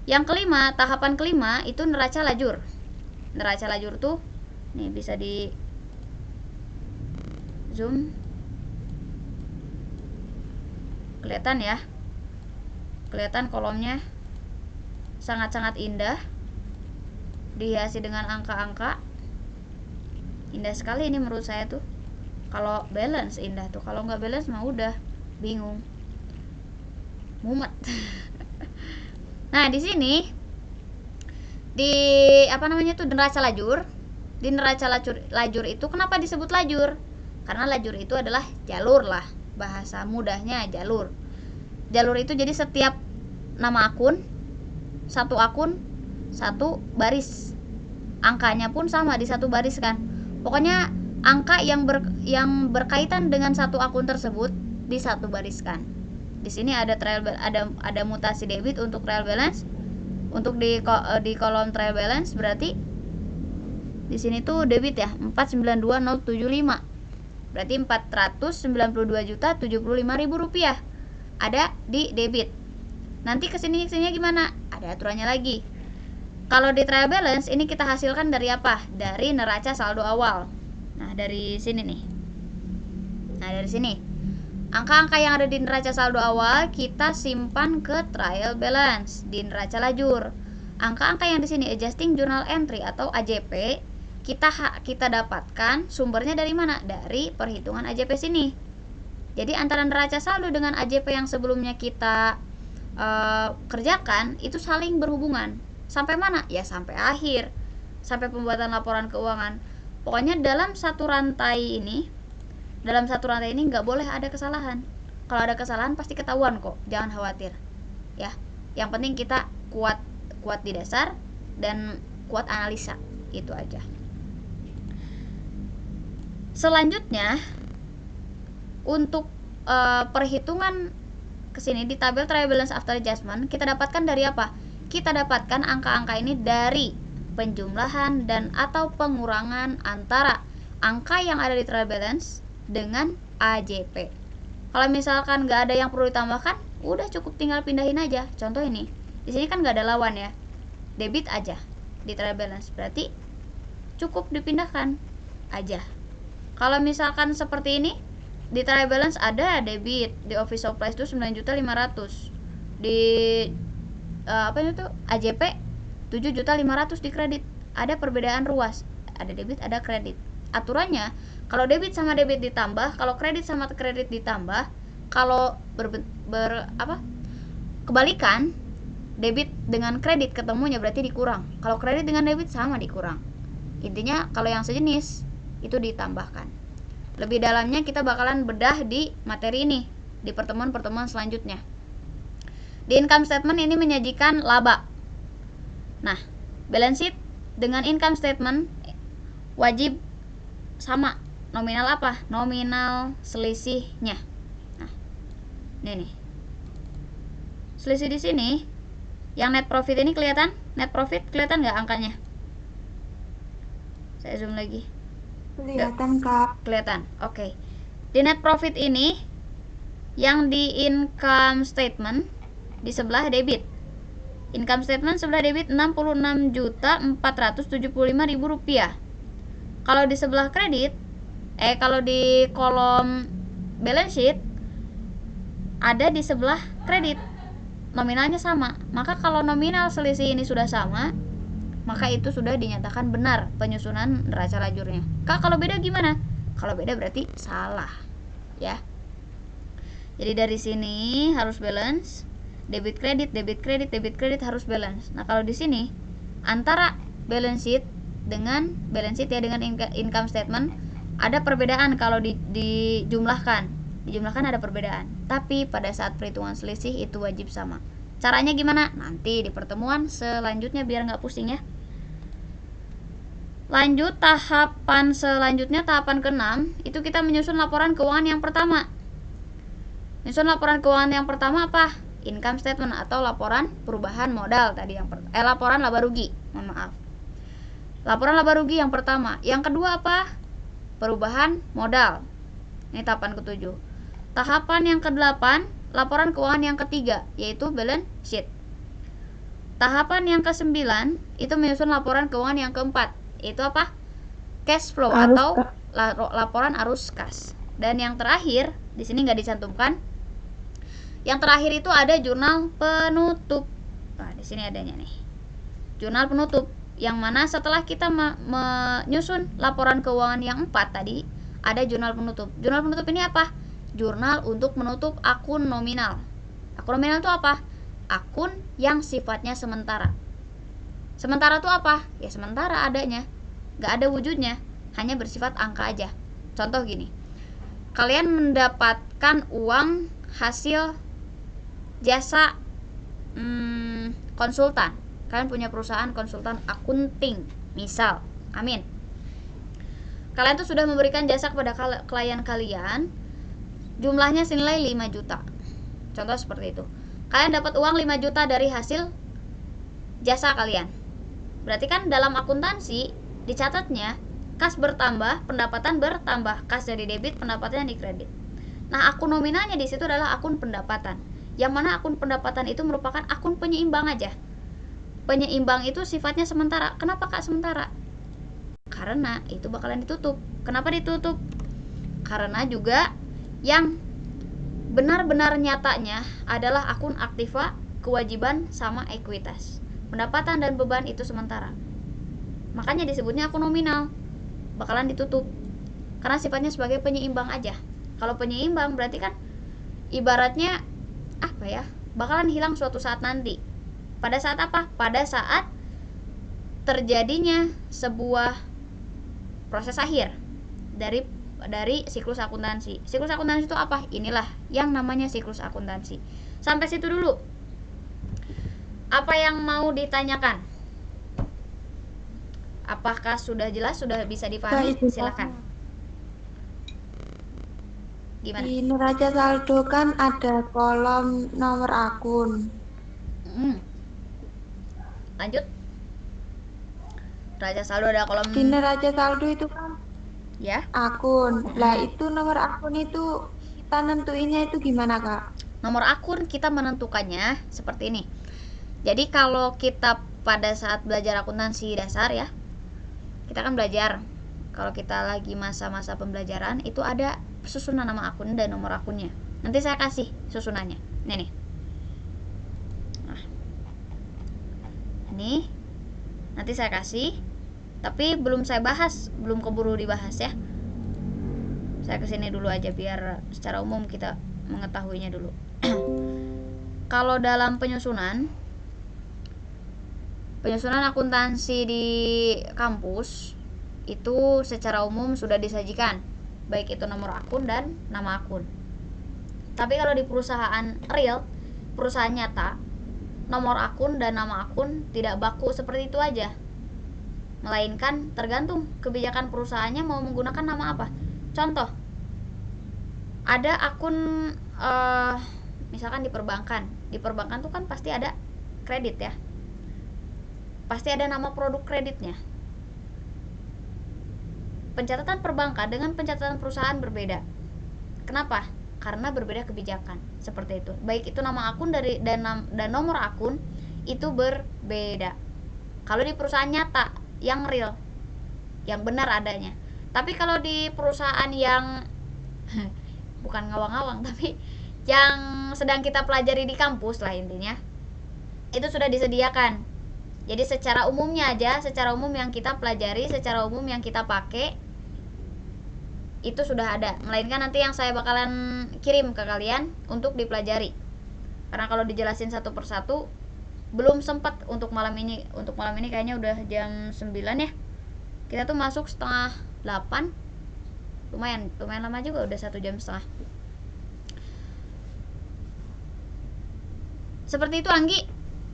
Yang kelima, tahapan kelima itu neraca lajur. Neraca lajur tuh nih bisa di zoom. Kelihatan ya. Kelihatan kolomnya sangat-sangat indah, dihiasi dengan angka-angka. Indah sekali ini menurut saya tuh. Kalau balance indah tuh, kalau nggak balance mah udah bingung, mumet. Nah, di sini di neraca lajur. Di neraca lajur itu kenapa disebut lajur? Karena lajur itu adalah jalur lah, bahasa mudahnya jalur. jalur itu jadi setiap nama akun, satu baris. Angkanya pun sama di satu baris kan. Pokoknya angka yang berkaitan dengan satu akun tersebut di satu baris kan. Di sini ada ada mutasi debit untuk trial balance. Untuk di kolom trial balance berarti di sini tuh debit ya 492.075. Berarti 492.075.000 rupiah ada di debit. Nanti kesininya gimana? Ada aturannya lagi. Kalau di trial balance ini kita hasilkan dari apa? Dari neraca saldo awal. Nah, dari sini nih. Nah, dari sini. Angka-angka yang ada di neraca saldo awal kita simpan ke trial balance di neraca lajur. Angka-angka yang di sini adjusting journal entry atau AJP kita dapatkan sumbernya dari mana? Dari perhitungan AJP sini. Jadi antara neraca saldo dengan AJP yang sebelumnya kita kerjakan itu saling berhubungan. Sampai mana? Ya sampai akhir, sampai pembuatan laporan keuangan. Pokoknya dalam satu rantai ini nggak boleh ada kesalahan. Kalau ada kesalahan pasti ketahuan kok, jangan khawatir ya. Yang penting kita kuat di dasar dan kuat analisa, itu aja. Selanjutnya untuk perhitungan kesini di tabel trial balance after adjustment kita dapatkan dari apa? Kita dapatkan angka-angka ini dari penjumlahan dan atau pengurangan antara angka yang ada di trial balance dengan AJP. Kalau misalkan nggak ada yang perlu ditambahkan, udah cukup tinggal pindahin aja. Contoh ini, di sini kan nggak ada lawan ya, debit aja di trial balance, berarti cukup dipindahkan aja. Kalau misalkan seperti ini, di trial balance ada debit di office supplies itu 9.500.000, di AJP 7.500.000 di kredit. Ada perbedaan ruas, ada debit ada kredit. Aturannya kalau debit sama debit ditambah, kalau kredit sama kredit ditambah, kalau kebalikan debit dengan kredit ketemunya berarti dikurang. Kalau kredit dengan debit sama dikurang. Intinya kalau yang sejenis itu ditambahkan. Lebih dalamnya kita bakalan bedah di materi ini di pertemuan-pertemuan selanjutnya. Di income statement ini menyajikan laba. Nah, balance sheet dengan income statement wajib sama. Nominal apa? Nominal selisihnya. Nah, ini nih. Selisih di sini yang net profit ini kelihatan? Net profit kelihatan nggak angkanya? Saya zoom lagi. Kelihatan, Kak. Kelihatan. Oke. Di net profit ini yang di income statement di sebelah debit. Income statement sebelah debit 66.475.000 rupiah. Kalau di sebelah kredit, kalau di kolom balance sheet ada di sebelah kredit, nominalnya sama. Maka kalau nominal selisih ini sudah sama, maka itu sudah dinyatakan benar penyusunan neraca lajurnya. Kak, kalau beda gimana? Kalau beda berarti salah, ya. Jadi dari sini harus balance, debit kredit harus balance. Nah, kalau di sini antara balance sheet dengan income statement ada perbedaan kalau dijumlahkan. Dijumlahkan ada perbedaan. Tapi pada saat perhitungan selisih itu wajib sama. Caranya gimana? Nanti di pertemuan selanjutnya biar nggak pusing ya. Lanjut tahapan selanjutnya, tahapan ke-6 itu kita menyusun laporan keuangan yang pertama. Menyusun laporan keuangan yang pertama apa? Income statement atau laporan perubahan modal tadi yang laporan laba rugi. Mohon maaf. Laporan laba rugi yang pertama. Yang kedua apa? Perubahan modal. Ini tahapan ke-7. Tahapan yang ke-8, laporan keuangan yang ketiga, yaitu balance sheet. Tahapan yang ke-9 itu menyusun laporan keuangan yang keempat, yaitu apa? Cash flow atau laporan arus kas. Dan yang terakhir, di sini nggak dicantumkan. Yang terakhir itu ada jurnal penutup. Nah, di sini adanya nih. Jurnal penutup yang mana setelah kita menyusun laporan keuangan yang 4 tadi, ada jurnal penutup. Jurnal penutup ini apa? Jurnal untuk menutup akun nominal. Akun nominal itu apa? Akun yang sifatnya sementara. Sementara itu apa? Ya sementara adanya, nggak ada wujudnya, hanya bersifat angka aja. Contoh gini, kalian mendapatkan uang hasil jasa konsultan. Kalian punya perusahaan konsultan akunting, misal. Amin. Kalian tuh sudah memberikan jasa kepada klien kalian, jumlahnya senilai 5 juta. Contoh seperti itu. Kalian dapat uang 5 juta dari hasil jasa kalian. Berarti kan dalam akuntansi dicatatnya kas bertambah, pendapatan bertambah, kas jadi debit, pendapatan di kredit. Nah, akun nominalnya di situ adalah akun pendapatan. Yang mana akun pendapatan itu merupakan akun penyeimbang aja. Penyeimbang itu sifatnya sementara. Kenapa Kak sementara? Karena itu bakalan ditutup. Kenapa ditutup? Karena juga yang benar-benar nyatanya adalah akun aktiva, kewajiban, sama ekuitas. Pendapatan dan beban itu sementara. Makanya disebutnya akun nominal. Bakalan ditutup. Karena sifatnya sebagai penyeimbang aja. Kalau penyeimbang berarti kan ibaratnya apa ya? Bakalan hilang suatu saat nanti. Pada saat apa? Pada saat terjadinya sebuah proses akhir dari siklus akuntansi. Siklus akuntansi itu apa? Inilah yang namanya siklus akuntansi. Sampai situ dulu. Apa yang mau ditanyakan? Apakah sudah jelas? Sudah bisa dipahami? Silakan. Gimana? Di neraca saldo kan ada kolom nomor akun. Lanjut. Neraca saldo ada kolom Di neraca saldo itu kan ya. akun. Lah itu nomor akun itu kita nentuinnya itu gimana Kak? Nomor akun kita menentukannya seperti ini. Jadi kalau kita pada saat belajar akuntansi dasar ya, kita kan belajar. Kalau kita lagi masa-masa pembelajaran itu ada susunan nama akun dan nomor akunnya. Nanti saya kasih susunannya. Ini nih. Nah. Ini nanti saya kasih. Tapi belum saya bahas, belum keburu dibahas ya. Saya kesini dulu aja biar secara umum kita mengetahuinya dulu. Kalau dalam penyusunan akuntansi di kampus itu secara umum sudah disajikan, baik itu nomor akun dan nama akun. Tapi kalau di perusahaan real, perusahaan nyata, nomor akun dan nama akun tidak baku seperti itu aja. Melainkan tergantung kebijakan perusahaannya mau menggunakan nama apa. Contoh, ada akun misalkan di perbankan tuh kan pasti ada kredit ya, pasti ada nama produk kreditnya. Pencatatan perbankan dengan pencatatan perusahaan berbeda. Kenapa? Karena berbeda kebijakan seperti itu. Baik itu nama akun dan nomor akun itu berbeda. Kalau di perusahaan nyata yang real, yang benar adanya. Tapi kalau di perusahaan yang bukan ngawang-ngawang, tapi yang sedang kita pelajari di kampus lah intinya, itu sudah disediakan. Jadi secara umumnya aja, secara umum yang kita pelajari, secara umum yang kita pakai itu sudah ada. Melainkan nanti yang saya bakalan kirim ke kalian untuk dipelajari. Karena kalau dijelasin satu persatu belum sempat untuk malam ini. Untuk malam ini kayaknya udah jam 9 ya. Kita tuh masuk setengah 8. Lumayan lama juga, udah 1 jam setengah. Seperti itu Anggi.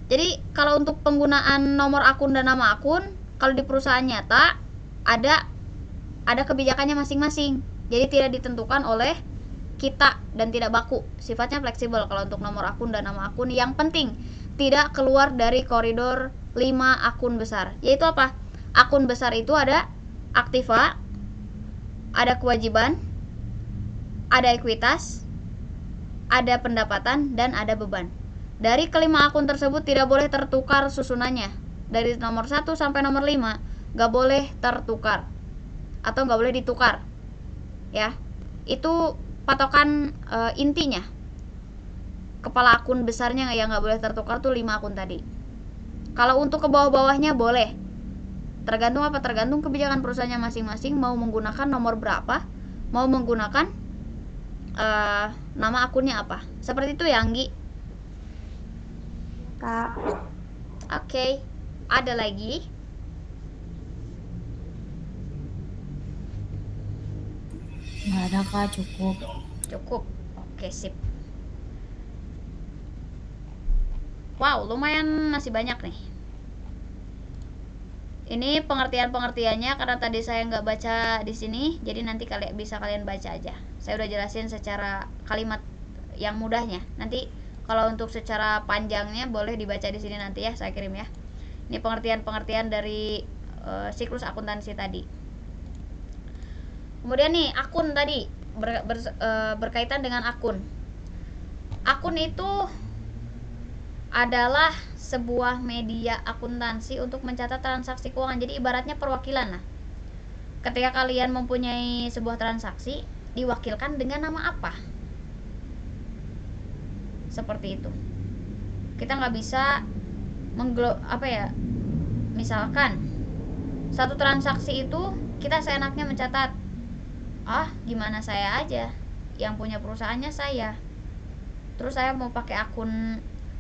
Jadi kalau untuk penggunaan nomor akun dan nama akun, kalau di perusahaan nyata ada kebijakannya masing-masing. Jadi tidak ditentukan oleh kita dan tidak baku. Sifatnya fleksibel kalau untuk nomor akun dan nama akun. Yang penting tidak keluar dari koridor 5 akun besar. Yaitu apa? Akun besar itu ada aktiva, ada kewajiban, ada ekuitas, ada pendapatan, dan ada beban. Dari kelima akun tersebut tidak boleh tertukar susunannya. Dari nomor 1 sampai nomor 5 gak boleh tertukar atau gak boleh ditukar ya. Itu patokan intinya. Kepala akun besarnya yang gak boleh tertukar tuh 5 akun tadi. Kalau untuk ke bawah-bawahnya boleh. Tergantung apa? Tergantung kebijakan perusahaannya masing-masing mau menggunakan nomor berapa, mau menggunakan nama akunnya apa. Seperti itu ya Anggi. Kak, Oke. Ada lagi? Nggak ada Kak, cukup. Cukup. Oke, sip. Wow, lumayan masih banyak nih. Ini pengertian-pengertiannya karena tadi saya nggak baca di sini, jadi nanti bisa kalian baca aja. Saya udah jelasin secara kalimat yang mudahnya. Nanti kalau untuk secara panjangnya boleh dibaca di sini nanti ya, saya kirim ya. Ini pengertian-pengertian dari siklus akuntansi tadi. Kemudian nih akun tadi berkaitan dengan akun. Akun itu adalah sebuah media akuntansi untuk mencatat transaksi keuangan. Jadi ibaratnya perwakilan lah. Ketika kalian mempunyai sebuah transaksi, diwakilkan dengan nama apa? Seperti itu. Kita nggak bisa misalkan satu transaksi itu kita seenaknya mencatat, gimana saya aja, yang punya perusahaannya saya, terus saya mau pakai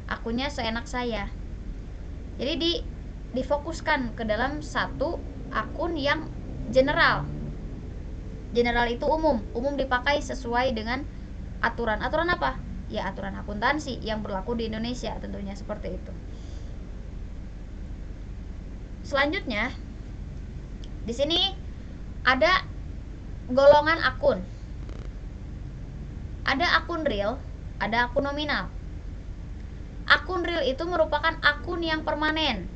akunnya seenak saya. Jadi difokuskan ke dalam satu akun yang general. General itu umum dipakai sesuai dengan aturan apa? Ya aturan akuntansi yang berlaku di Indonesia tentunya, seperti itu. Selanjutnya di sini ada golongan akun. Ada akun real, ada akun nominal. Akun real itu merupakan akun yang permanen.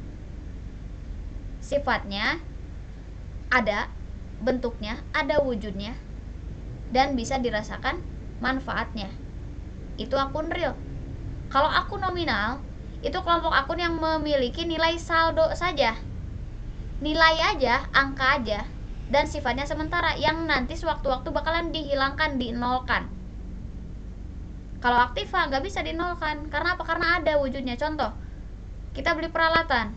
Sifatnya ada, bentuknya, ada wujudnya, dan bisa dirasakan manfaatnya. Itu akun real. Kalau akun nominal, itu kelompok akun yang memiliki nilai saldo saja. Nilai aja, angka aja, dan sifatnya sementara, yang nanti sewaktu-waktu bakalan dihilangkan, dinolkan. Kalau aktiva nggak bisa dinolkan. Karena apa? Karena ada wujudnya. Contoh, kita beli peralatan.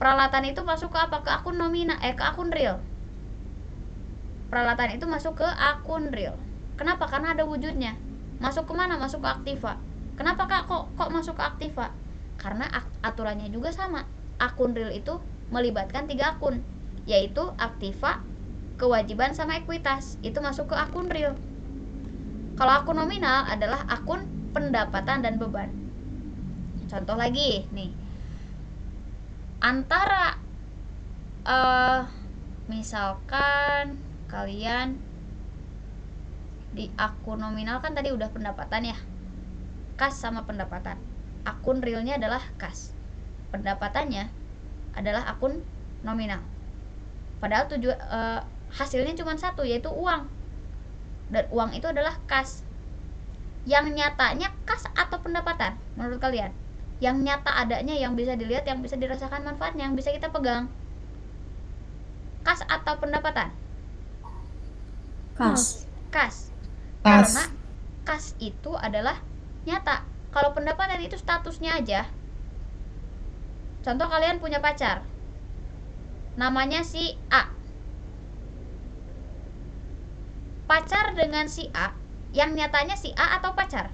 Peralatan itu masuk ke apa? Ke akun nominal, ke akun real. Peralatan itu masuk ke akun real. Kenapa? Karena ada wujudnya. Masuk ke mana? Masuk ke aktiva. Kenapa Kak kok masuk ke aktiva? Karena aturannya juga sama. Akun real itu melibatkan 3 akun, yaitu aktiva, kewajiban, sama ekuitas. Itu masuk ke akun real. Kalau akun nominal adalah akun pendapatan dan beban. Contoh lagi nih, antara misalkan kalian di akun nominal kan tadi udah pendapatan ya, kas sama pendapatan. Akun realnya adalah kas, pendapatannya adalah akun nominal. Padahal hasilnya cuma satu, yaitu uang. Dan uang itu adalah kas. Yang nyatanya kas atau pendapatan menurut kalian? Yang nyata adanya, yang bisa dilihat, yang bisa dirasakan manfaatnya, yang bisa kita pegang. Kas atau pendapatan? Kas. Kas. Karena kas itu adalah nyata. Kalau pendapatan itu statusnya aja. Contoh, kalian punya pacar, namanya si A. Pacar dengan si A, yang nyatanya si A atau pacar?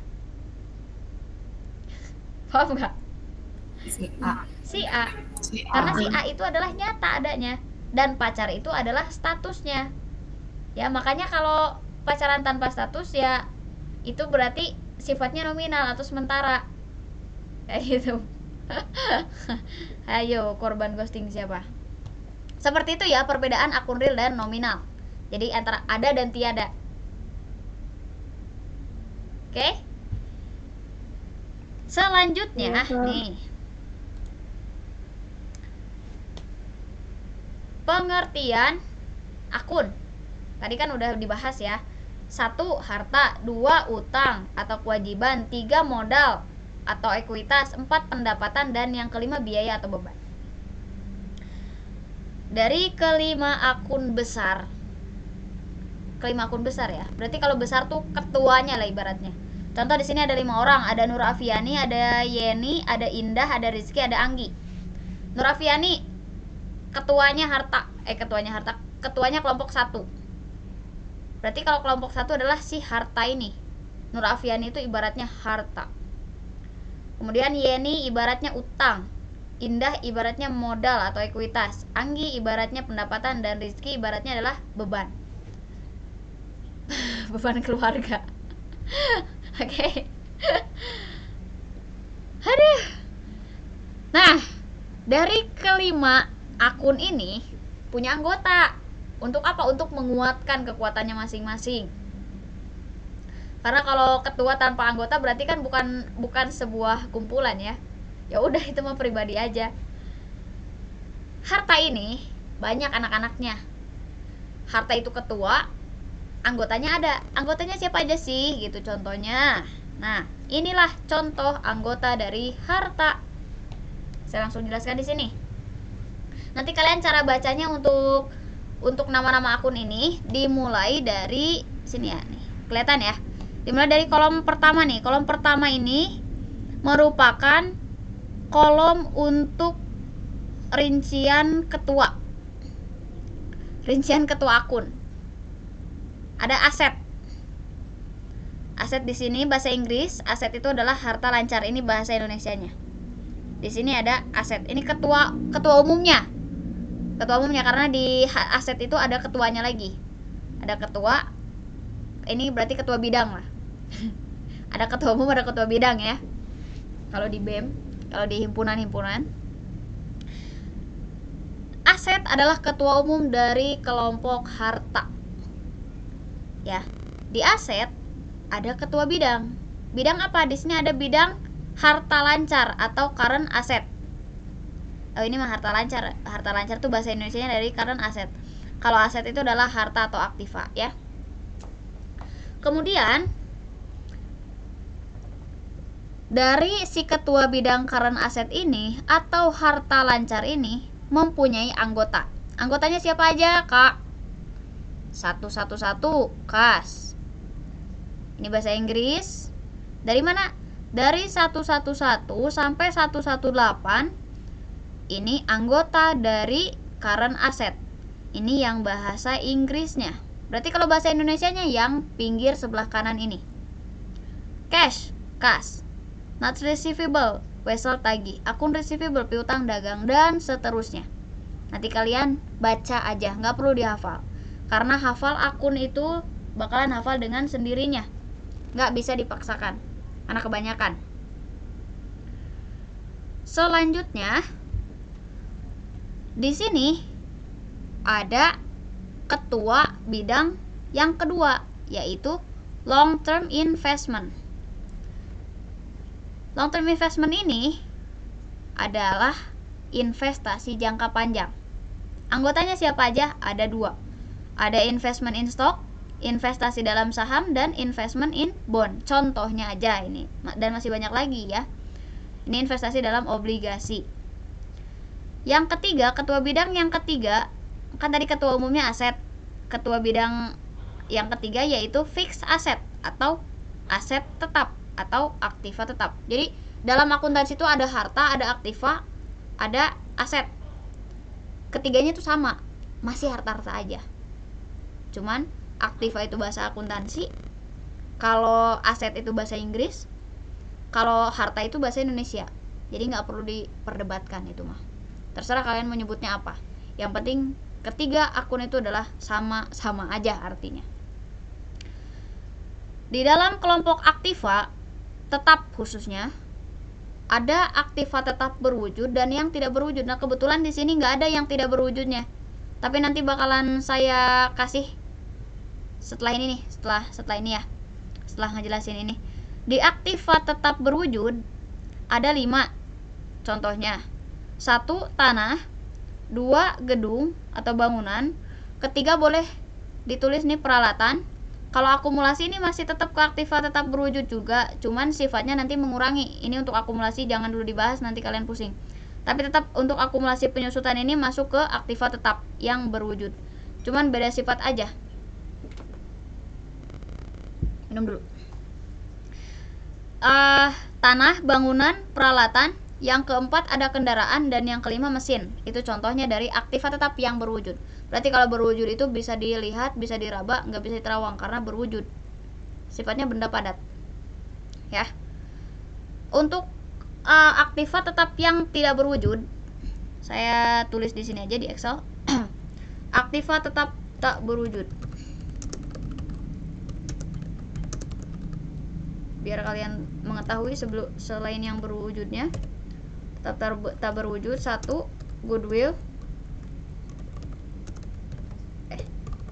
Paham nggak? Si A. Karena si A itu adalah nyata adanya, dan pacar itu adalah statusnya. Ya, makanya kalau pacaran tanpa status ya itu berarti sifatnya nominal atau sementara. Kayak gitu. Ayo, korban ghosting siapa? Seperti itu ya perbedaan akun real dan nominal. Jadi antara ada dan tiada. Oke? Selanjutnya nih, pengertian akun. Tadi kan udah dibahas ya. 1. Harta, 2. Utang atau kewajiban, 3. Modal atau ekuitas, 4. Pendapatan, dan yang kelima biaya atau beban. Dari kelima akun besar ya. Berarti kalau besar tuh ketuanya lah ibaratnya. Contoh di sini ada 5 orang, ada Nur Afiani, ada Yeni, ada Indah, ada Rizky, ada Anggi. Nur Afiani ketuanya kelompok 1. Berarti kalau kelompok 1 adalah si harta ini. Nur Afiani itu ibaratnya harta. Kemudian Yeni ibaratnya utang. Indah ibaratnya modal atau ekuitas. Anggi ibaratnya pendapatan, dan Rizky ibaratnya adalah beban. Beban keluarga. Oke. Aduh. Nah, dari kelima akun ini punya anggota. Untuk apa? Untuk menguatkan kekuatannya masing-masing. Karena kalau ketua tanpa anggota berarti kan bukan sebuah kumpulan ya. Ya udah, itu mah pribadi aja. Harta ini banyak anak-anaknya. Harta itu ketua, anggotanya ada. Anggotanya siapa aja sih gitu contohnya. Nah, inilah contoh anggota dari harta. Saya langsung jelaskan di sini. Nanti kalian cara bacanya untuk nama-nama akun ini dimulai dari sini ya nih. Kelihatan ya? Dimulai dari kolom pertama nih. Kolom pertama ini merupakan kolom untuk rincian ketua. Rincian ketua akun. Ada aset. Aset di sini bahasa Inggris, aset itu adalah harta lancar. Ini bahasa Indonesianya. Di sini ada aset. Ini ketua umumnya. Ketua umumnya, karena di aset itu ada ketuanya lagi. Ada ketua. Ini berarti ketua bidang lah. Ada ketua umum, ada ketua bidang ya. Kalau di BEM, kalau di himpunan-himpunan. Aset adalah ketua umum dari kelompok harta. Ya. Di aset ada ketua bidang. Bidang apa? Di sini ada bidang harta lancar atau current asset. Oh, ini mah harta lancar. Harta lancar tuh bahasa Indonesianya dari current asset. Kalau aset itu adalah harta atau aktiva ya. Kemudian dari si ketua bidang current asset ini atau harta lancar ini mempunyai anggota. Anggotanya siapa aja, Kak? 111 kas. Ini bahasa Inggris. Dari mana? Dari 111 sampai 118. Ini anggota dari current asset. Ini yang bahasa Inggrisnya. Berarti kalau bahasa Indonesianya yang pinggir sebelah kanan ini. Cash, kas. Not receivable, wesel tagih. Akun receivable, piutang dagang, dan seterusnya. Nanti kalian baca aja, nggak perlu dihafal. Karena hafal akun itu bakalan hafal dengan sendirinya. Nggak bisa dipaksakan, karena kebanyakan. Selanjutnya, di sini ada ketua bidang yang kedua, yaitu long term investment. Long term investment ini adalah investasi jangka panjang. Anggotanya siapa aja? Ada 2. Ada investment in stock, investasi dalam saham, dan investment in bond. Contohnya aja ini, dan masih banyak lagi ya. Ini investasi dalam obligasi. Yang ketiga, ketua bidang yang ketiga, kan tadi ketua umumnya aset. Ketua bidang yang ketiga yaitu fixed asset atau aset tetap atau aktiva tetap. Jadi dalam akuntansi itu ada harta, ada aktiva, ada aset. Ketiganya itu sama, masih harta-harta aja. Cuman aktiva itu bahasa akuntansi, kalau aset itu bahasa Inggris, kalau harta itu bahasa Indonesia. Jadi nggak perlu diperdebatkan itu mah. Terserah kalian menyebutnya apa. Yang penting ketiga akun itu adalah sama-sama aja artinya. Di dalam kelompok aktiva tetap khususnya ada aktiva tetap berwujud dan yang tidak berwujud. Nah, kebetulan di sini nggak ada yang tidak berwujudnya. Tapi nanti bakalan saya kasih setelah ini nih, setelah ini ya. Setelah ngejelasin ini. Di aktiva tetap berwujud ada 5 contohnya. 1 tanah, 2 gedung atau bangunan, ketiga boleh ditulis nih peralatan. Kalau akumulasi ini masih tetap ke aktiva tetap berwujud juga, cuman sifatnya nanti mengurangi. Ini untuk akumulasi jangan dulu dibahas, nanti kalian pusing. Tapi tetap untuk akumulasi penyusutan ini masuk ke aktiva tetap yang berwujud. Cuman beda sifat aja. Minum dulu. Tanah, bangunan, peralatan. Yang keempat ada kendaraan, dan yang kelima mesin. Itu contohnya dari aktiva tetap yang berwujud. Berarti kalau berwujud itu bisa dilihat, bisa diraba, nggak bisa diterawang karena berwujud. Sifatnya benda padat. Ya. Untuk aktiva tetap yang tidak berwujud, saya tulis di sini aja di Excel. Aktiva tetap tak berwujud. Biar kalian mengetahui selain yang berwujudnya. tak berwujud. 1 goodwill.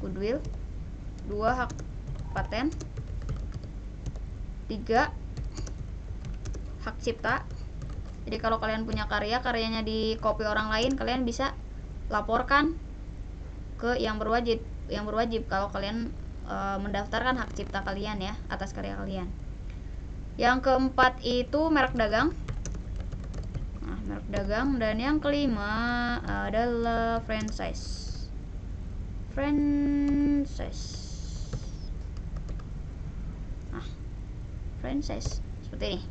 Goodwill. 2 hak paten. 3 hak cipta. Jadi kalau kalian punya karyanya di copy orang lain, kalian bisa laporkan ke yang berwajib kalau kalian mendaftarkan hak cipta kalian ya atas karya kalian. Yang keempat itu merek dagang. Nah, merek dagang. Dan yang kelima adalah franchise. Nah, franchise seperti ini.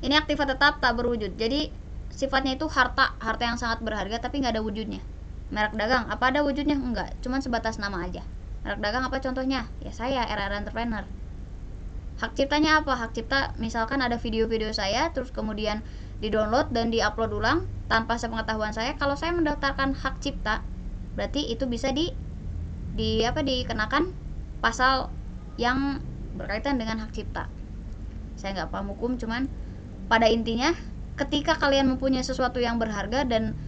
Ini aktiva tetap tak berwujud. Jadi sifatnya itu harta yang sangat berharga tapi nggak ada wujudnya. Merek dagang, apa ada wujudnya? Enggak, cuman sebatas nama aja. Merek dagang apa contohnya? Ya saya, RR Entrepreneur. Hak ciptanya apa? Hak cipta misalkan ada video-video saya terus kemudian di-download dan di-upload ulang tanpa sepengetahuan saya. Kalau saya mendaftarkan hak cipta, berarti itu bisa dikenakan pasal yang berkaitan dengan hak cipta. Saya nggak paham hukum, cuman pada intinya ketika kalian mempunyai sesuatu yang berharga dan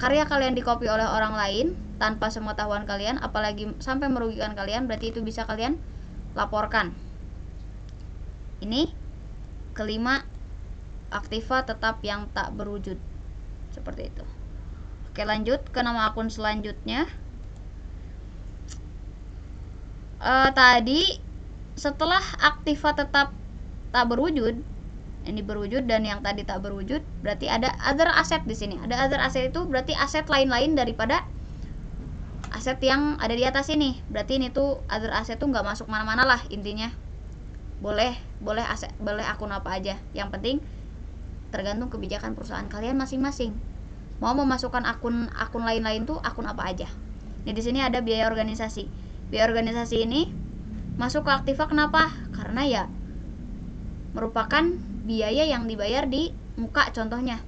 karya kalian dikopi oleh orang lain tanpa sepengetahuan kalian, apalagi sampai merugikan kalian, berarti itu bisa kalian laporkan. Ini kelima aktiva tetap yang tak berwujud, seperti itu. Oke, lanjut ke nama akun selanjutnya. Tadi setelah aktiva tetap tak berwujud, ini berwujud dan yang tadi tak berwujud, berarti ada other asset di sini. Ada other asset itu berarti aset lain-lain daripada aset yang ada di atas ini. Berarti ini tuh other asset tuh nggak masuk mana-mana lah intinya. Boleh akun apa aja. Yang penting tergantung kebijakan perusahaan kalian masing-masing. Mau memasukkan akun lain-lain tuh akun apa aja. Ini di sini ada biaya organisasi. Biaya organisasi ini masuk ke aktiva kenapa? Karena ya merupakan biaya yang dibayar di muka contohnya.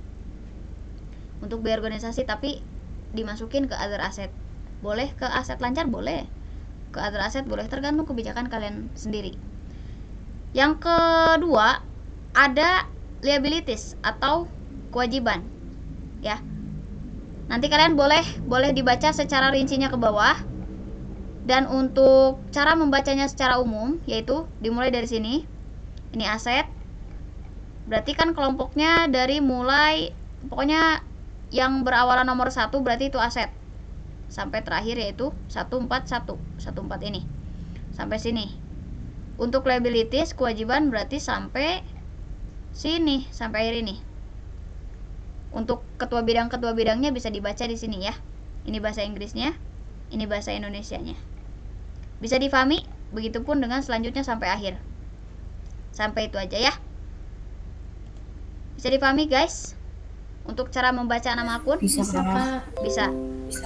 Untuk biaya organisasi tapi dimasukin ke other asset. Boleh ke aset lancar, boleh. Ke other asset boleh, tergantung kebijakan kalian sendiri. Yang kedua, ada liabilities atau kewajiban. Ya. Nanti kalian boleh dibaca secara rincinya ke bawah. Dan untuk cara membacanya secara umum yaitu dimulai dari sini. Ini aset. Berarti kan kelompoknya dari mulai pokoknya yang berawalan nomor 1 berarti itu aset. Sampai terakhir yaitu 141. 14 ini. Sampai sini. Untuk liabilities kewajiban berarti sampai sini, sampai akhir ini. Untuk ketua bidangnya bisa dibaca di sini ya. Ini bahasa Inggrisnya, ini bahasa Indonesianya. Bisa difahami? Begitupun dengan selanjutnya sampai akhir. Sampai itu aja ya. Bisa difahami guys? Untuk cara membaca nama akun? Bisa, Kak. Bisa.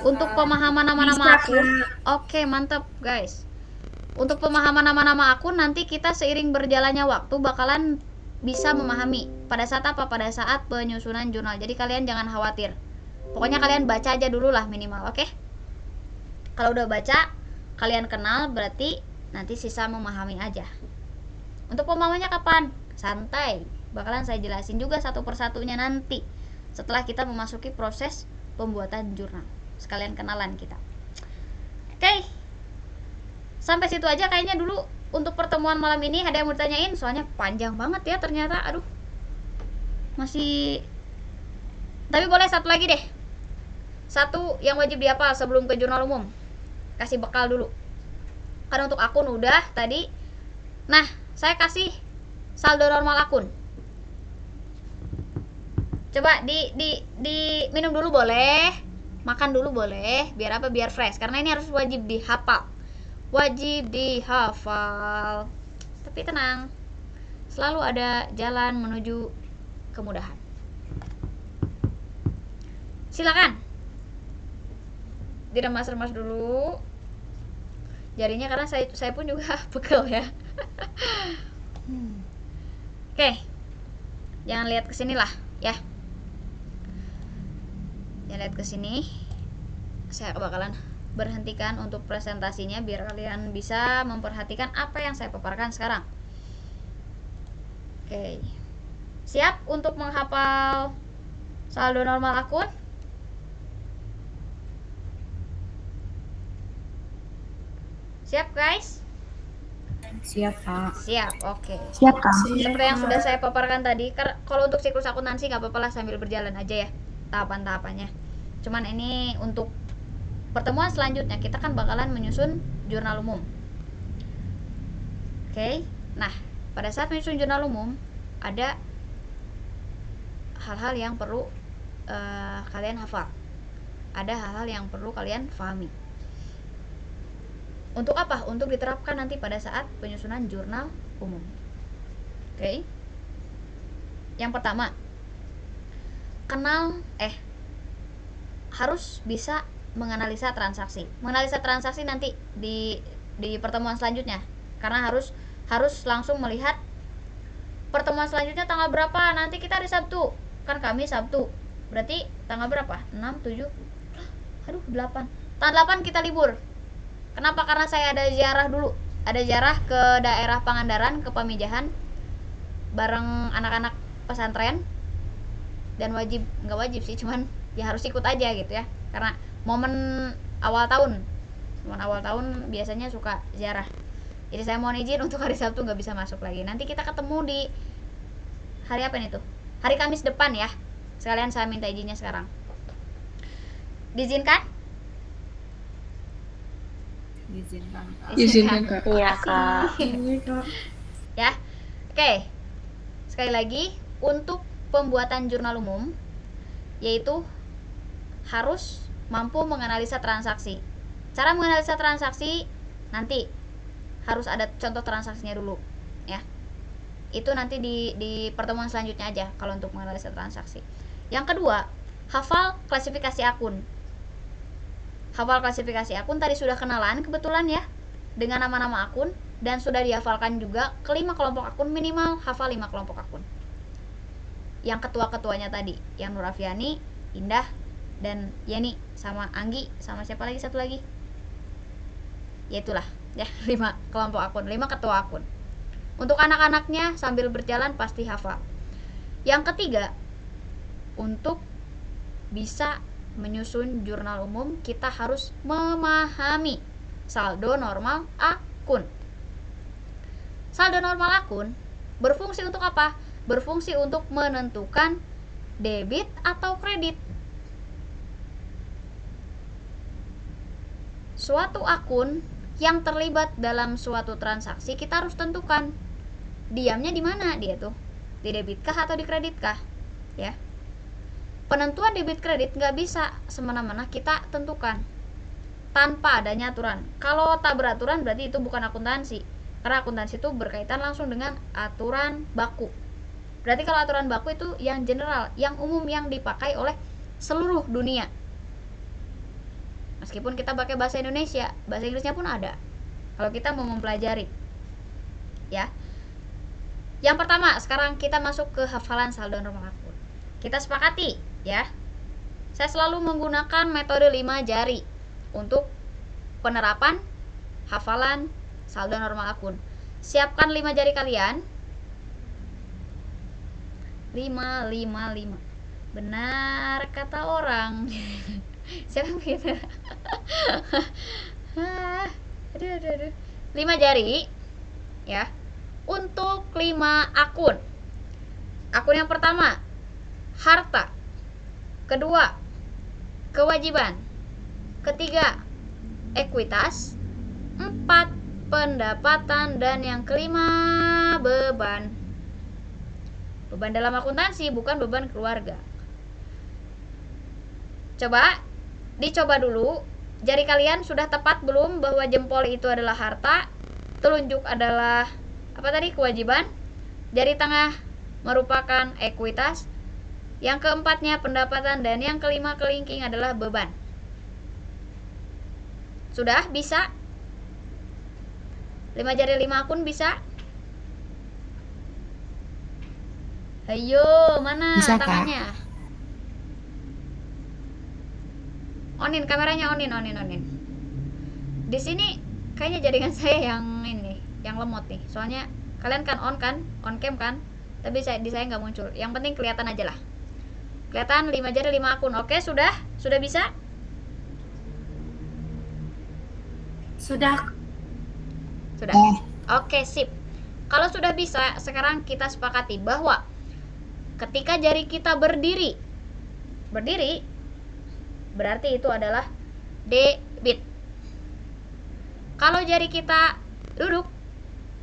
Untuk pemahaman nama-nama akun? Oke, mantap guys. Untuk pemahaman nama-nama akun nanti kita seiring berjalannya waktu bakalan bisa memahami. Pada saat apa? Pada saat penyusunan jurnal. Jadi kalian jangan khawatir. Pokoknya kalian baca aja dulu lah minimal, oke? Kalau udah baca, kalian kenal, berarti nanti sisa memahami aja. Untuk pemahamannya kapan? Santai. Bakalan saya jelasin juga satu persatunya nanti. Setelah kita memasuki proses pembuatan jurnal. Sekalian kenalan kita. Oke. Sampai situ aja kayaknya dulu untuk pertemuan malam ini. Ada yang mau ditanyain? Soalnya panjang banget ya ternyata. Aduh. Masih. Tapi boleh satu lagi deh. Satu yang wajib dihafal sebelum ke jurnal umum. Kasih bekal dulu. Karena untuk akun udah tadi. Nah, saya kasih saldo normal akun. Coba di minum dulu boleh. Makan dulu boleh. Biar apa? Biar fresh. Karena ini harus wajib dihafal. Wajib dihafal. Tapi tenang. Selalu ada jalan menuju kemudahan. Silakan. Diremas-remas dulu jarinya karena saya pun juga pegel ya. Oke. Jangan lihat ke sini lah ya. Jangan lihat ke sini. Saya bakalan berhentikan untuk presentasinya biar kalian bisa memperhatikan apa yang saya paparkan sekarang. Oke. Siap untuk menghafal saldo normal akun? Siap guys? Siap, Kak. Siap, oke. Siap, Kak. Seperti yang sudah saya paparkan tadi, kalau untuk siklus akuntansi nggak apa-apa lah sambil berjalan aja ya tahapan-tahapannya. Cuman ini untuk pertemuan selanjutnya kita kan bakalan menyusun jurnal umum. Oke. Nah, pada saat menyusun jurnal umum ada hal-hal yang perlu kalian hafal. Ada hal-hal yang perlu kalian pahami. Untuk apa? Untuk diterapkan nanti pada saat penyusunan jurnal umum. Oke. Yang pertama, harus bisa menganalisa transaksi. Menganalisa transaksi nanti di pertemuan selanjutnya. Karena harus langsung melihat pertemuan selanjutnya tanggal berapa. Nanti kita hari Sabtu. Kan kami Sabtu. Berarti tanggal berapa? 6, 7. 8. Tanggal 8 kita libur. Kenapa? Karena saya ada ziarah dulu. Ada ziarah ke daerah Pangandaran, ke Pamijahan bareng anak-anak pesantren. Dan nggak wajib sih, cuman ya harus ikut aja gitu ya. Karena momen awal tahun biasanya suka ziarah. Jadi saya mohon izin untuk hari Sabtu nggak bisa masuk lagi. Nanti kita ketemu di hari apa nih tuh? Hari Kamis depan ya. Sekalian saya minta izinnya sekarang. Diizinkan? Izinkan, Kak. Iya, Kak. Ya. Oke. Sekali lagi, untuk pembuatan jurnal umum yaitu harus mampu menganalisa transaksi. Cara menganalisa transaksi nanti harus ada contoh transaksinya dulu ya. Itu nanti di pertemuan selanjutnya aja kalau untuk menganalisa transaksi. Yang kedua, hafal klasifikasi akun. Hafal klasifikasi akun tadi sudah kenalan kebetulan ya dengan nama-nama akun dan sudah dihafalkan juga ke 5 kelompok akun, minimal hafal 5 kelompok akun. Yang ketua-ketuanya tadi, yang Nur Afiani, Indah, dan Yani, sama Anggi, sama siapa lagi satu lagi? Ya itulah ya, 5 kelompok akun, 5 ketua akun. Untuk anak-anaknya sambil berjalan pasti hafal. Yang ketiga, untuk bisa menyusun jurnal umum kita harus memahami saldo normal akun. Saldo normal akun berfungsi untuk apa? Berfungsi untuk menentukan debit atau kredit. Suatu akun yang terlibat dalam suatu transaksi kita harus tentukan diamnya di mana dia tuh, di debitkah atau di kreditkah ya. Penentuan debit kredit nggak bisa semena-mena kita tentukan tanpa adanya aturan. Kalau tak beraturan berarti itu bukan akuntansi, karena akuntansi itu berkaitan langsung dengan aturan baku. Berarti kalau aturan baku itu yang general, yang umum, yang dipakai oleh seluruh dunia. Meskipun kita pakai bahasa Indonesia, bahasa Inggrisnya pun ada kalau kita mau mempelajari ya. Yang pertama, sekarang kita masuk ke hafalan saldo normal akun. Kita sepakati ya, saya selalu menggunakan metode 5 jari untuk penerapan hafalan saldo normal akun. Siapkan 5 jari kalian. 5. Benar kata orang. Siapa begitu? Aduh. 5 jari ya, untuk 5 akun. Akun yang pertama, harta. Kedua, kewajiban. Ketiga, ekuitas. 4, pendapatan. Dan yang kelima, beban. Beban dalam akuntansi, bukan beban keluarga. Dicoba dulu. Jari kalian sudah tepat belum bahwa jempol itu adalah harta, telunjuk adalah apa tadi? Kewajiban. Jari tengah merupakan ekuitas. Yang keempatnya pendapatan, dan yang kelima kelingking adalah beban. Sudah bisa? 5 jari 5 akun bisa? Ayo, mana Bisa, Kak. tangannya? Onin kameranya, onin. Di sini kayaknya jaringan saya yang ini, yang lemot nih. Soalnya kalian kan on cam kan? Tapi di saya nggak muncul. Yang penting kelihatan aja lah. Kelihatan 5 jari 5 akun. Oke, sudah bisa? Sudah. Sudah. Oke, sip. Kalau sudah bisa, sekarang kita sepakati bahwa ketika jari kita berdiri berarti itu adalah debit. Kalau jari kita duduk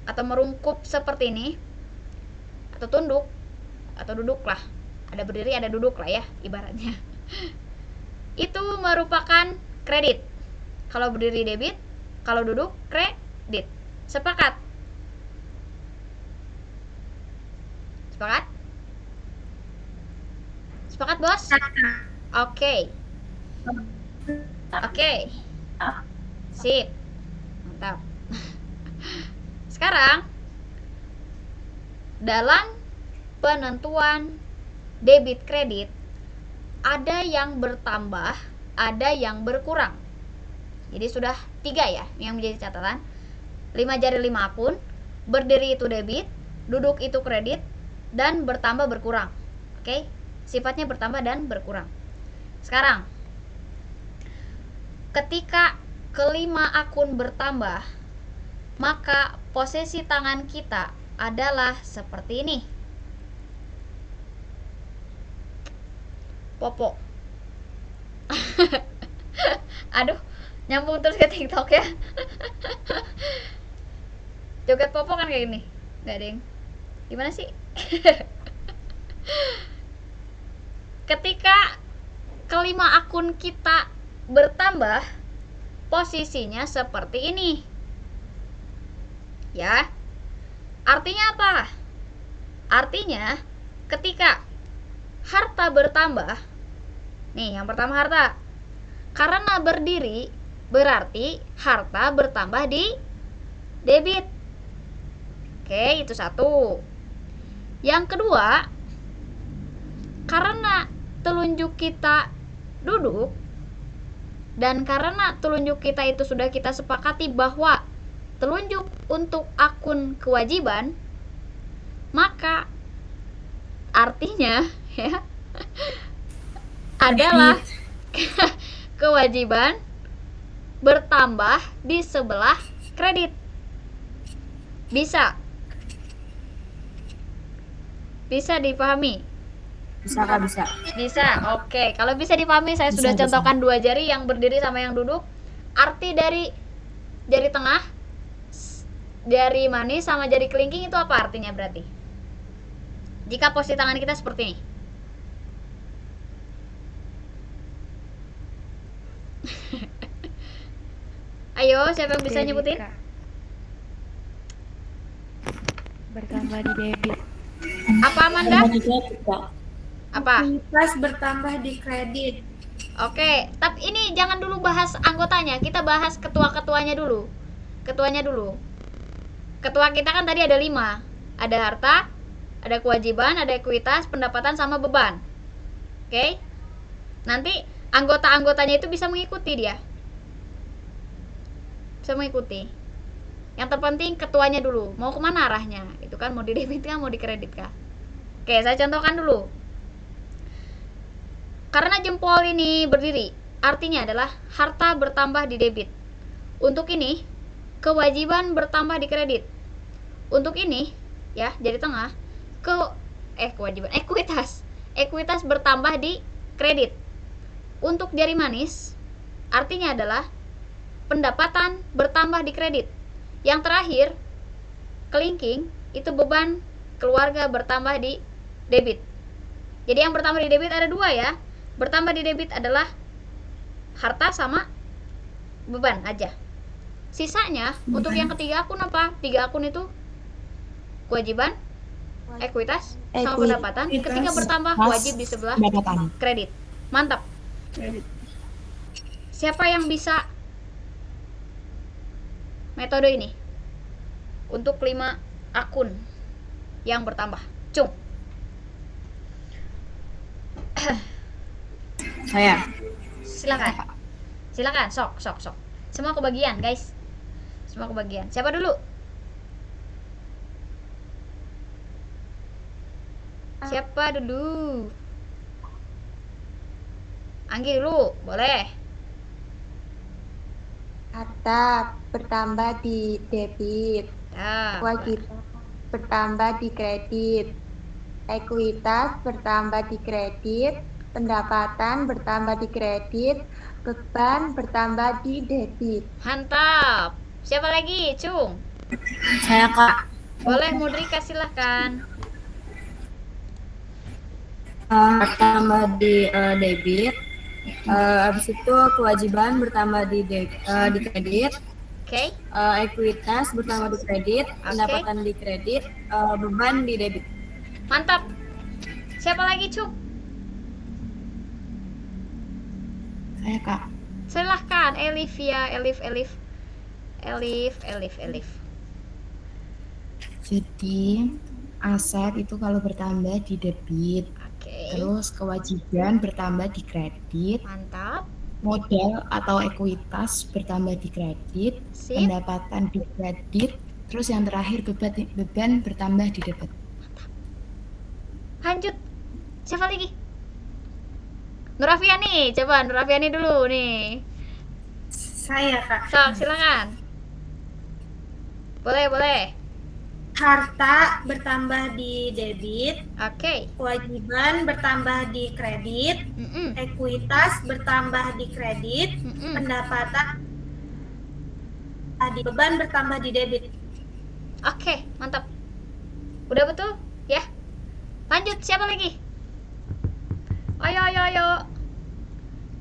atau merungkup seperti ini, atau tunduk atau duduk lah, ada berdiri ada duduk lah ya ibaratnya, itu merupakan kredit. Kalau berdiri debit, kalau duduk kredit. Sepakat? Sepakat bos? Oke. Sip, mantap. Sekarang dalam penentuan debit kredit ada yang bertambah, ada yang berkurang. Jadi sudah 3 ya yang menjadi catatan. 5 jari 5 akun, berdiri itu debit, duduk itu kredit, dan bertambah berkurang. Oke, sifatnya bertambah dan berkurang. Sekarang ketika kelima akun bertambah, maka posisi tangan kita adalah seperti ini. Popo. Aduh, nyambung terus ke TikTok ya. Joget popo kan kayak gini. Gak deng. Gimana sih? Ketika kelima akun kita bertambah, posisinya seperti ini. Ya. Artinya apa? Artinya ketika harta bertambah, nih yang pertama harta, karena berdiri berarti harta bertambah di debit. Oke, itu satu. Yang kedua, karena telunjuk kita duduk dan karena telunjuk kita itu sudah kita sepakati bahwa telunjuk untuk akun kewajiban, maka artinya ya adalah kewajiban bertambah di sebelah kredit. Bisa dipahami? Bisa Kak, bisa. Bisa. Oke, kalau bisa dipahami, saya sudah contohkan 2 jari yang berdiri sama yang duduk. Arti dari jari tengah, jari manis sama jari kelingking itu apa artinya berarti? Jika posisi tangan kita seperti ini. Ayo, siapa yang bisa nyebutin? Bertambah di debit. Apa Amanda? Apa? Ekuitas bertambah di kredit. Oke, tapi ini jangan dulu bahas anggotanya, kita bahas ketua-ketuanya dulu. Ketuanya dulu. Ketua kita kan tadi ada 5. Ada harta, ada kewajiban, ada ekuitas, pendapatan, sama beban. Oke? Nanti anggota-anggotanya itu bisa mengikuti dia. Bisa mengikuti. Yang terpenting ketuanya dulu. Mau kemana arahnya? Itu kan mau di debit kah, mau di kredit kah? Oke, saya contohkan dulu. Karena jempol ini berdiri, artinya adalah harta bertambah di debit. Untuk ini, kewajiban bertambah di kredit. Untuk ini, ya, jari tengah, kewajiban, ekuitas bertambah di kredit. Untuk jari manis, artinya adalah pendapatan bertambah di kredit. Yang terakhir, kelingking, itu beban keluarga bertambah di debit. Jadi yang bertambah di debit ada 2 ya. Bertambah di debit adalah harta sama beban aja. Sisanya untuk yang ketiga akun apa? 3 akun itu kewajiban, ekuitas, sama pendapatan. Ketika bertambah wajib di sebelah kredit. Mantap. Siapa yang bisa metode ini untuk 5 akun yang bertambah? Cung. Saya. Silakan, sok. Semua kebagian, guys. Semua kebagian. Siapa dulu? Siapa dulu? Anggi dulu, boleh. Harta bertambah di debit, Ya, kewajiban bertambah di kredit, ekuitas bertambah di kredit, pendapatan bertambah di kredit, beban bertambah di debit. mantap. Siapa lagi, Cung? Saya Kak. Boleh, Mudrika silahkan. Bertambah di debit. Habis itu kewajiban bertambah di kredit. Oke, Ekuitas bertambah di kredit. Pendapatan di kredit. Beban di debit. mantap. Siapa lagi, Cung? Saya Kak. Silahkan, Elivia, Elif. Jadi aset itu kalau bertambah di debit, Oke, terus kewajiban bertambah di kredit, mantap. modal atau ekuitas bertambah di kredit, Sip. pendapatan di kredit, terus yang terakhir beban bertambah di debit. Lanjut. Siapa lagi? Nurafiani, coba Nurafiani dulu nih. Saya, Kak. Sok, silakan. Boleh. Harta bertambah di debit, Oke. kewajiban bertambah di kredit, Mm-mm. ekuitas bertambah di kredit, Mm-mm. pendapatan di beban bertambah di debit. Oke, mantap. Udah betul? Ya. Lanjut, siapa lagi? Ayo.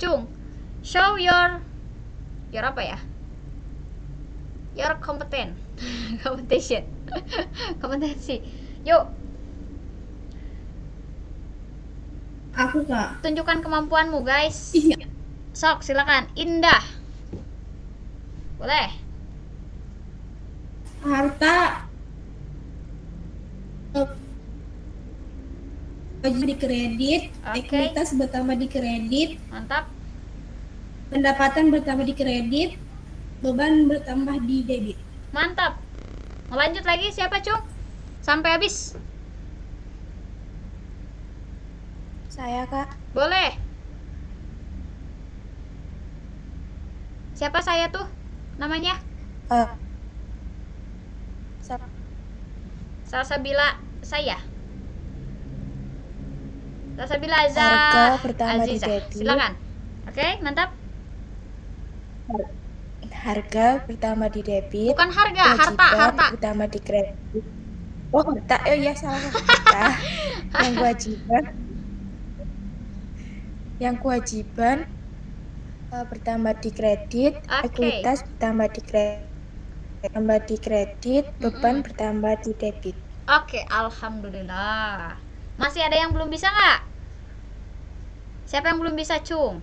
Cung, show your apa ya? Your competition. Kompetensi. Yuk, Aku Kak. tunjukkan kemampuanmu, guys. Iya. Sok, silakan. Indah. Boleh. Harta di kredit, Oke. ekuitas bertambah di kredit, Mantap. pendapatan bertambah di kredit, beban bertambah di debit. Mantap. Mau lanjut lagi siapa, Cung? Sampai habis. Saya Kak. Boleh. Siapa saya tuh? Namanya? Salsabila saya. Salsabila Harga pertama di Aziza. debit. Silakan. Oke, mantap. Harga pertama di debit. Bukan harga, harta. Kewajiban pertama di kredit. Oh, harta. Oh ya salah. Harta. Yang kewajiban bertambah di kredit, Oke. ekuitas bertambah di kredit, beban bertambah di debit. Oke, alhamdulillah. Masih ada yang belum bisa nggak? Siapa yang belum bisa, Cung?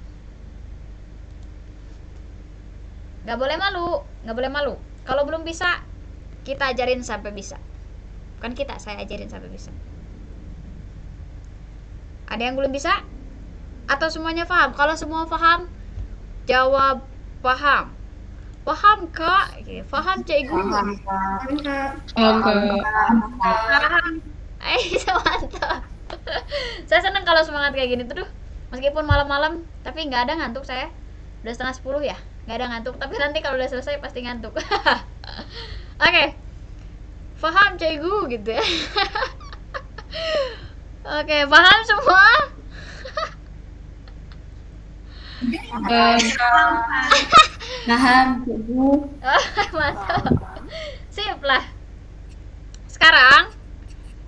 Nggak boleh malu. Kalau belum bisa, kita ajarin sampai bisa. Bukan kita, saya ajarin sampai bisa. Ada yang belum bisa? Atau semuanya paham? Kalau semua paham, jawab paham. Paham, Kak? Paham, Cikgu? Mantap. Saya senang kalau semangat kayak gini tuh. Meskipun malam-malam, tapi nggak ada ngantuk saya. Udah 9:30 ya, nggak ada ngantuk. Tapi nanti kalau udah selesai pasti ngantuk. Oke. Paham, Cikgu, gitu ya. Oke, paham semua? Paham, Ibu. Mantap. Sip lah. Sekarang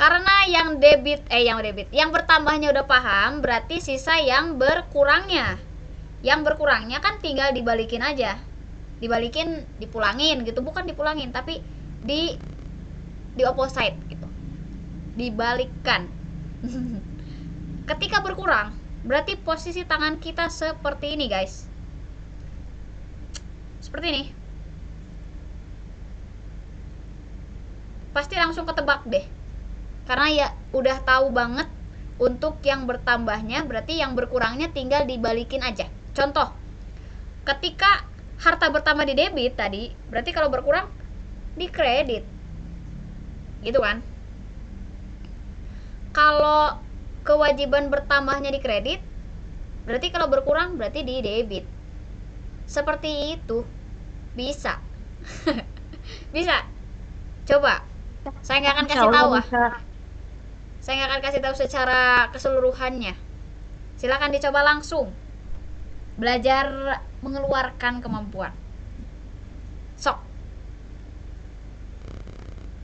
karena yang bertambahnya udah paham, berarti sisa yang berkurangnya. Yang berkurangnya kan tinggal dibalikin aja. Dibalikin, dipulangin gitu, bukan dipulangin, tapi di opposite gitu. Dibalikkan. Ketika berkurang, berarti posisi tangan kita seperti ini, guys. Seperti ini. Pasti langsung ketebak deh. Karena ya udah tahu banget untuk yang bertambahnya, berarti yang berkurangnya tinggal dibalikin aja. Contoh, ketika harta bertambah di debit tadi, berarti kalau berkurang di kredit. Gitu kan? kalau kewajiban bertambahnya di kredit, berarti kalau berkurang berarti di debit. Seperti itu. Bisa. Bisa. Coba. Saya nggak akan kasih tahu Saya nggak akan kasih tahu secara keseluruhannya. Silakan dicoba langsung. Belajar mengeluarkan kemampuan. Sok.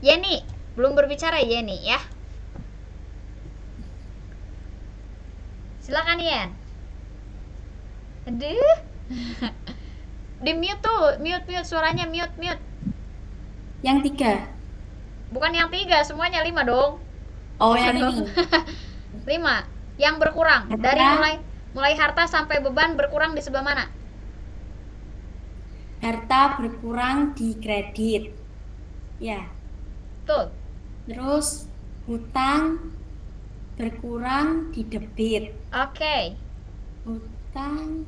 Yeni, belum berbicara Yeni ya. Silakan Yen. Aduh. Di mute tuh, mute suaranya, mute. Yang 3. Bukan yang 3, semuanya 5 dong. Oh, yang ini. 5. Yang berkurang. Harta. Dari mulai harta sampai beban berkurang di sebelah mana? Harta berkurang di kredit. Ya. Betul. Terus hutang berkurang di debit. Oke. Hutang,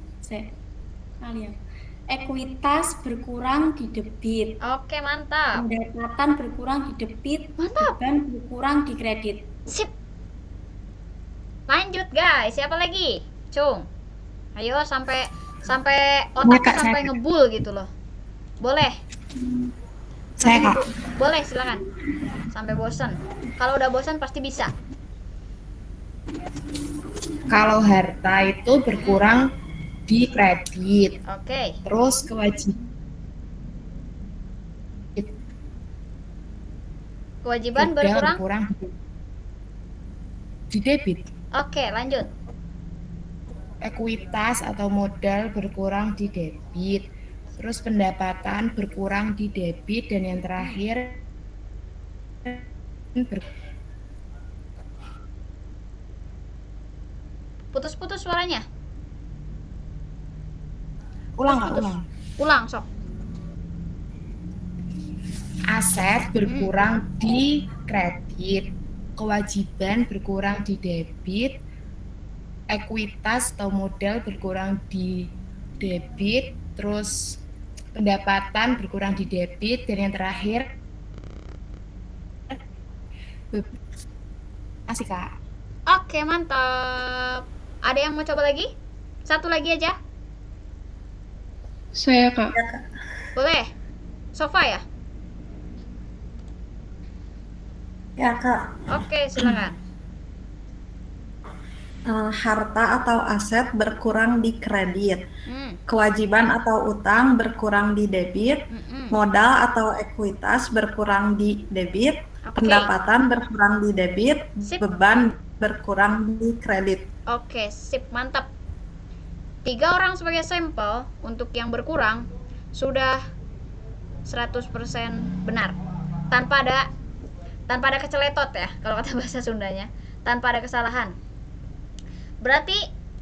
ekuitas berkurang di debit. Oke, mantap. Pendapatan berkurang di debit. Mantap. Beban berkurang di kredit. Sip. Lanjut guys, siapa lagi? Cung. Ayo sampai otaknya sampai ngebul gitu loh. Boleh. Saya Kak. Boleh, silakan. Sampai bosan. Kalau udah bosan pasti bisa. Kalau harta itu berkurang di kredit, Oke. terus kewajiban Kewajiban modal berkurang. di debit. Oke, lanjut. Ekuitas atau modal berkurang di debit, terus pendapatan berkurang di debit, dan yang terakhir Putus-putus suaranya. Ulang, sok. aset berkurang di kredit, kewajiban berkurang di debit, ekuitas atau modal berkurang di debit, terus pendapatan berkurang di debit, dan yang terakhir asik Kak. Oke, mantap. Ada yang mau coba lagi? Satu lagi aja. Saya Kak. Boleh. Sofa ya? Ya Kak, Oke, silakan. harta atau aset berkurang di kredit, Hmm. kewajiban atau utang berkurang di debit, modal atau ekuitas berkurang di debit, Oke. pendapatan berkurang di debit, Sip. beban berkurang di kredit. Oke, sip, mantap. 3 orang sebagai sampel untuk yang berkurang sudah 100% benar. Tanpa ada keceletot ya, kalau kata bahasa Sundanya. Tanpa ada kesalahan. Berarti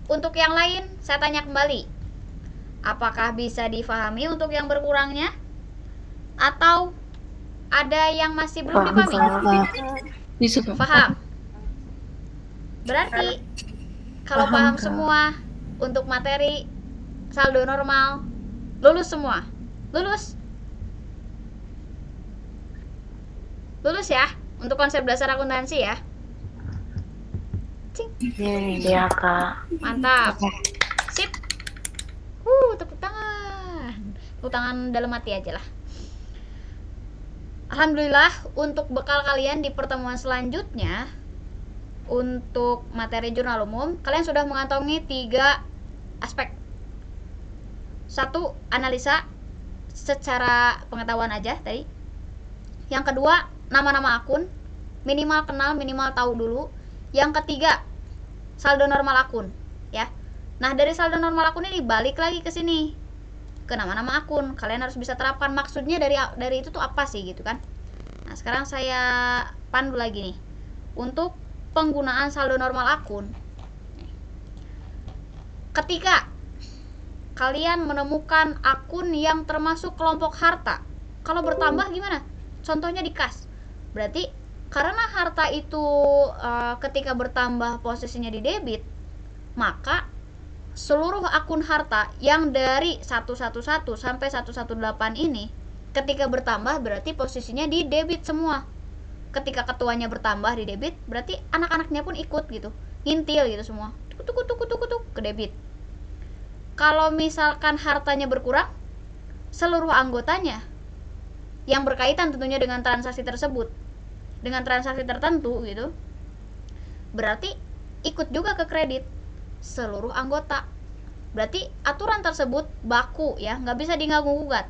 untuk yang lain saya tanya kembali. Apakah bisa difahami untuk yang berkurangnya? Atau ada yang masih belum dipahami? Bisa Kak. Paham? Berarti kalau paham Kak. semua untuk materi saldo normal, lulus semua. Lulus ya untuk konsep dasar akuntansi ya. Cing. Iya Kak. Mantap. Sip. Tepuk tangan. Tepuk tangan dalam hati aja lah. Alhamdulillah, untuk bekal kalian di pertemuan selanjutnya untuk materi jurnal umum, kalian sudah mengantongi 3 aspek. 1, analisa secara pengetahuan aja tadi. Yang kedua, nama-nama akun, minimal kenal, minimal tahu dulu. Yang ketiga, saldo normal akun, ya. Nah, dari saldo normal akun ini balik lagi ke sini, ke nama-nama akun. Kalian harus bisa terapkan maksudnya dari itu tuh apa sih gitu kan. Nah, sekarang saya pandu lagi nih untuk penggunaan saldo normal akun. Ketika kalian menemukan akun yang termasuk kelompok harta, kalau bertambah gimana? Contohnya di kas. Berarti karena harta itu ketika bertambah posisinya di debit, maka seluruh akun harta yang dari 111 sampai 118 ini ketika bertambah berarti posisinya di debit semua. ketika ketuanya bertambah di debit, berarti anak-anaknya pun ikut gitu, ngintil gitu semua, tuk ke debit. Kalau misalkan hartanya berkurang, seluruh anggotanya yang berkaitan tentunya dengan transaksi tersebut, dengan transaksi tertentu gitu, berarti ikut juga ke kredit seluruh anggota. Berarti aturan tersebut baku ya, nggak bisa diganggu-gugat.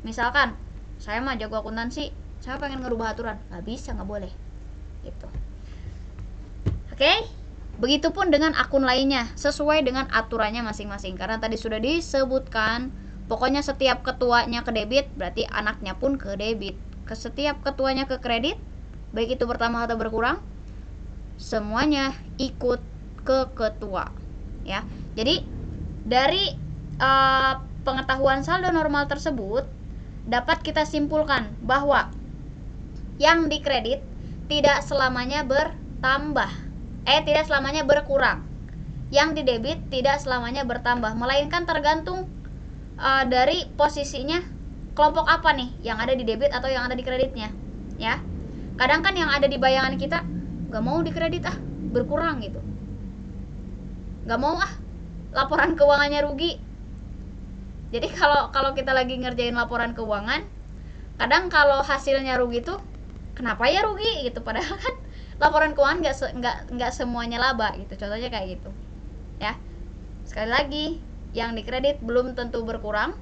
Misalkan saya mah jago akuntansi, saya pengen ngerubah aturan, nggak bisa, nggak boleh gitu. Oke, begitupun dengan akun lainnya, sesuai dengan aturannya masing-masing. Karena tadi sudah disebutkan, pokoknya setiap ketuanya ke debit, berarti anaknya pun ke debit. Setiap ketuanya ke kredit, baik itu bertambah atau berkurang, semuanya ikut ke ketua ya. Jadi dari pengetahuan saldo normal tersebut dapat kita simpulkan bahwa yang dikredit tidak selamanya bertambah, tidak selamanya berkurang. Yang didebit tidak selamanya bertambah, melainkan tergantung dari posisinya kelompok apa nih yang ada di debit atau yang ada di kreditnya ya. Kadang kan yang ada di bayangan kita gak mau dikredit berkurang gitu, gak mau laporan keuangannya rugi. Jadi kalau kita lagi ngerjain laporan keuangan, kadang kalau hasilnya rugi tuh kenapa ya rugi gitu, padahal kan laporan keuangan nggak semuanya laba gitu. Contohnya kayak gitu ya. Sekali lagi, yang dikredit belum tentu berkurang,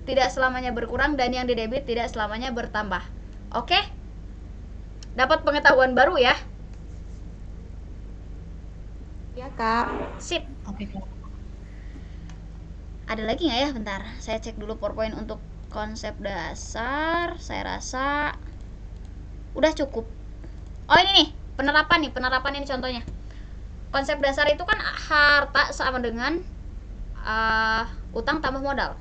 tidak selamanya berkurang, dan yang didebit tidak selamanya bertambah. Oke, dapat pengetahuan baru ya. Ya Kak. Sip. Oke, Kak. Ada lagi nggak ya? Bentar, saya cek dulu PowerPoint untuk konsep dasar. Saya rasa udah cukup. Oh ini nih, penerapan ini contohnya. Konsep dasar itu kan harta sama dengan utang tambah modal.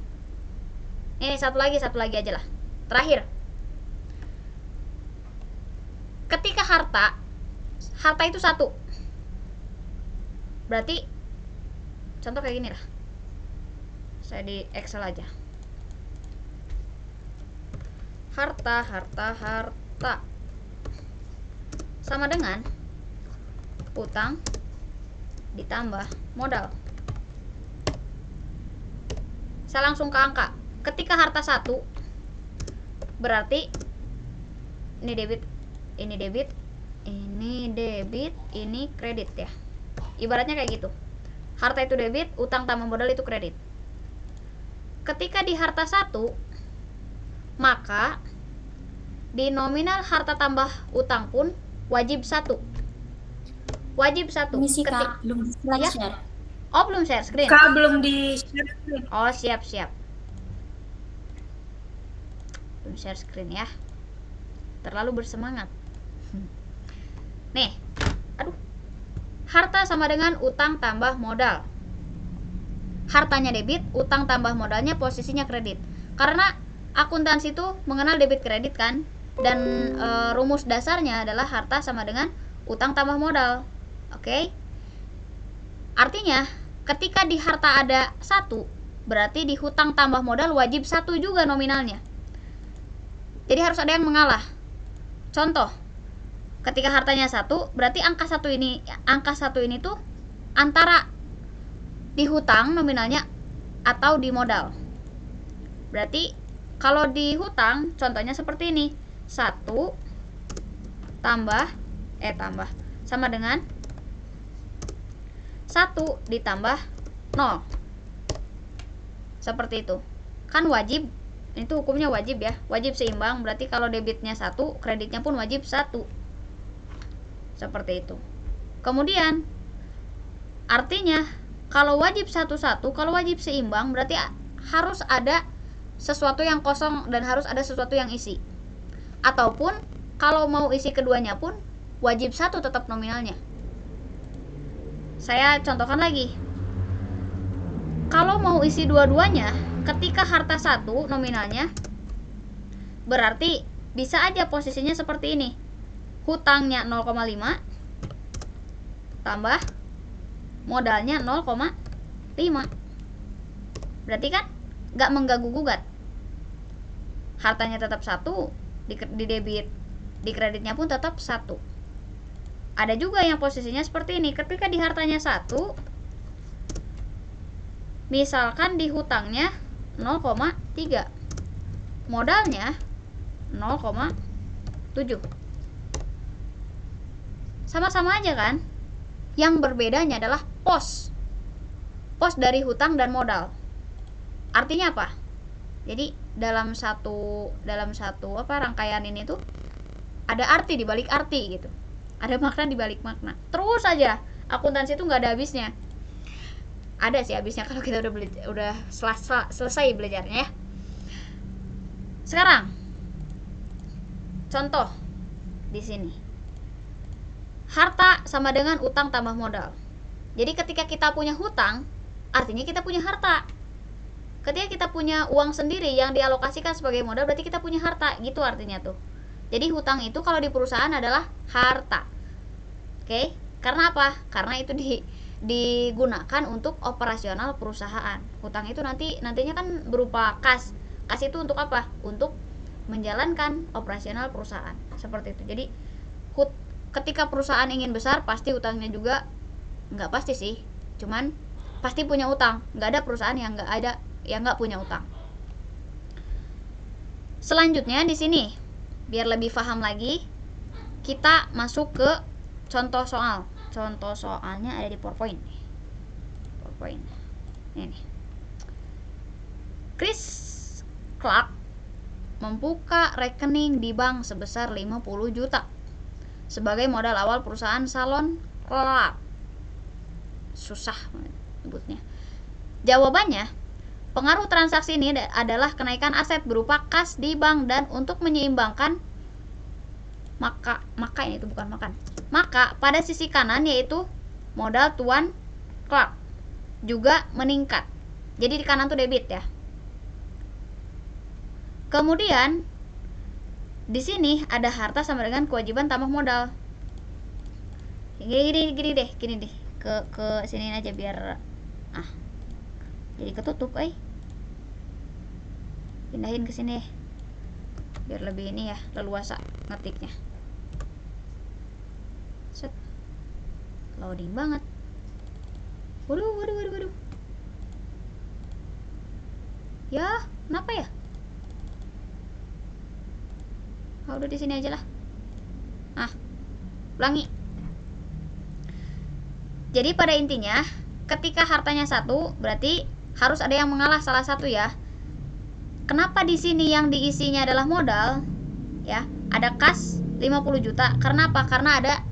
Ini satu lagi aja lah. Terakhir, ketika harta itu satu, berarti contoh kayak gini lah. Saya di Excel aja. Harta sama dengan utang ditambah modal. Saya langsung ke angka. Ketika harta 1, berarti ini debit, ini kredit ya. Ibaratnya kayak gitu. Harta itu debit, utang tambah modal itu kredit. Ketika di harta 1, maka di nominal harta tambah utang pun wajib 1. Misi Kak, belum slide share. Oh, belum share screen. Kak, belum di share screen. Oh, siap. Belum share screen ya. Terlalu bersemangat. Nih. Aduh. Harta sama dengan utang tambah modal. Hartanya debit, utang tambah modalnya posisinya kredit. Karena akuntansi itu mengenal debit kredit kan, dan rumus dasarnya adalah harta sama dengan utang tambah modal. Oke. Artinya ketika di harta ada 1, berarti di hutang tambah modal wajib 1 juga nominalnya. Jadi harus ada yang mengalah. Contoh, ketika hartanya 1, berarti angka 1 ini tuh antara di hutang nominalnya atau di modal. Berarti kalau di hutang contohnya seperti ini. 1 tambah sama dengan 1 ditambah 0. Seperti itu. Kan wajib, itu hukumnya wajib ya. Wajib seimbang, berarti kalau debitnya 1, kreditnya pun wajib 1. Seperti itu. Kemudian artinya kalau wajib 1-1, kalau wajib seimbang, berarti harus ada sesuatu yang kosong dan harus ada sesuatu yang isi. Ataupun kalau mau isi keduanya pun wajib 1 tetap nominalnya. Saya contohkan lagi. Kalau mau isi dua-duanya, ketika harta 1 nominalnya, berarti bisa aja posisinya seperti ini. Hutangnya 0,5 tambah modalnya 0,5. Berarti kan nggak mengganggu gugat. Hartanya tetap 1 di debit, di kreditnya pun tetap 1. Ada juga yang posisinya seperti ini, ketika di hartanya 1, misalkan di hutangnya 0,3, modalnya 0,7. Sama-sama aja kan? Yang berbedanya adalah pos dari hutang dan modal. Artinya apa? Jadi dalam satu rangkaian ini tuh ada arti di balik arti gitu. Ada makna di balik makna. Terus aja akuntansi itu nggak ada habisnya. Ada sih habisnya kalau kita udah selesai belajarnya ya. Sekarang contoh di sini. Harta sama dengan utang tambah modal. Jadi ketika kita punya hutang, artinya kita punya harta. Ketika kita punya uang sendiri yang dialokasikan sebagai modal, berarti kita punya harta, gitu artinya tuh. Jadi hutang itu kalau di perusahaan adalah harta. Oke? Karena apa? Karena itu digunakan untuk operasional perusahaan. Hutang itu nantinya kan berupa kas. Kas itu untuk apa? Untuk menjalankan operasional perusahaan. Seperti itu. Jadi ketika perusahaan ingin besar, pasti utangnya juga, nggak pasti sih, cuman pasti punya utang. Nggak ada perusahaan yang nggak punya utang. Selanjutnya di sini, biar lebih paham lagi, kita masuk ke contoh soal. Contoh soalnya ada di PowerPoint. Ini. Chris Clark membuka rekening di bank sebesar 50 juta sebagai modal awal perusahaan salon Clark. Susah sebutnya. Jawabannya, pengaruh transaksi ini adalah kenaikan aset berupa kas di bank, dan untuk menyeimbangkan maka pada sisi kanan, yaitu modal Tuan Clark, juga meningkat. Jadi di kanan tuh debit ya. Kemudian di sini ada harta sama dengan kewajiban tambah modal. Gini deh. Ke sini aja biar jadi ketutup, pindahin ke sini biar lebih ini ya, leluasa ngetiknya. Set. Loading banget. Waduh. Ya, kenapa ya? Udah di sini aja lah. Ulangi. Jadi pada intinya, ketika hartanya 1, berarti harus ada yang mengalah salah satu ya. Kenapa di sini yang diisinya adalah modal? Ya, ada kas 50 juta. Karena apa? Karena ada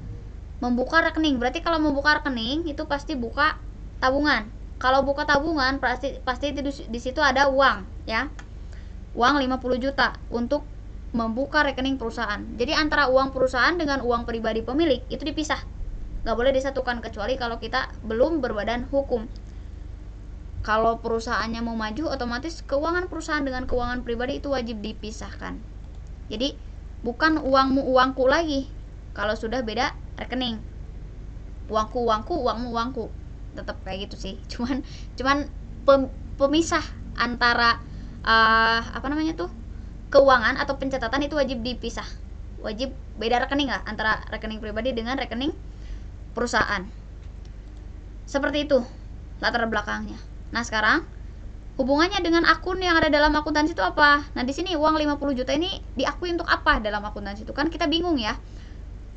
membuka rekening. Berarti kalau membuka rekening itu pasti buka tabungan. Kalau buka tabungan pasti di situ ada uang, ya. Uang 50 juta untuk membuka rekening perusahaan. Jadi antara uang perusahaan dengan uang pribadi pemilik itu dipisah. Nggak boleh disatukan kecuali kalau kita belum berbadan hukum. Kalau perusahaannya mau maju, otomatis keuangan perusahaan dengan keuangan pribadi itu wajib dipisahkan. Jadi bukan uangku lagi kalau sudah beda rekening. Uangku, uangmu. Tetap kayak gitu sih. Cuman pemisah antara keuangan atau pencatatan itu wajib dipisah. Wajib beda rekening lah antara rekening pribadi dengan rekening perusahaan. Seperti itu latar belakangnya. Nah, sekarang hubungannya dengan akun yang ada dalam akuntansi itu apa? Nah, di sini uang 50 juta ini diakui untuk apa dalam akuntansi itu? Kan kita bingung ya.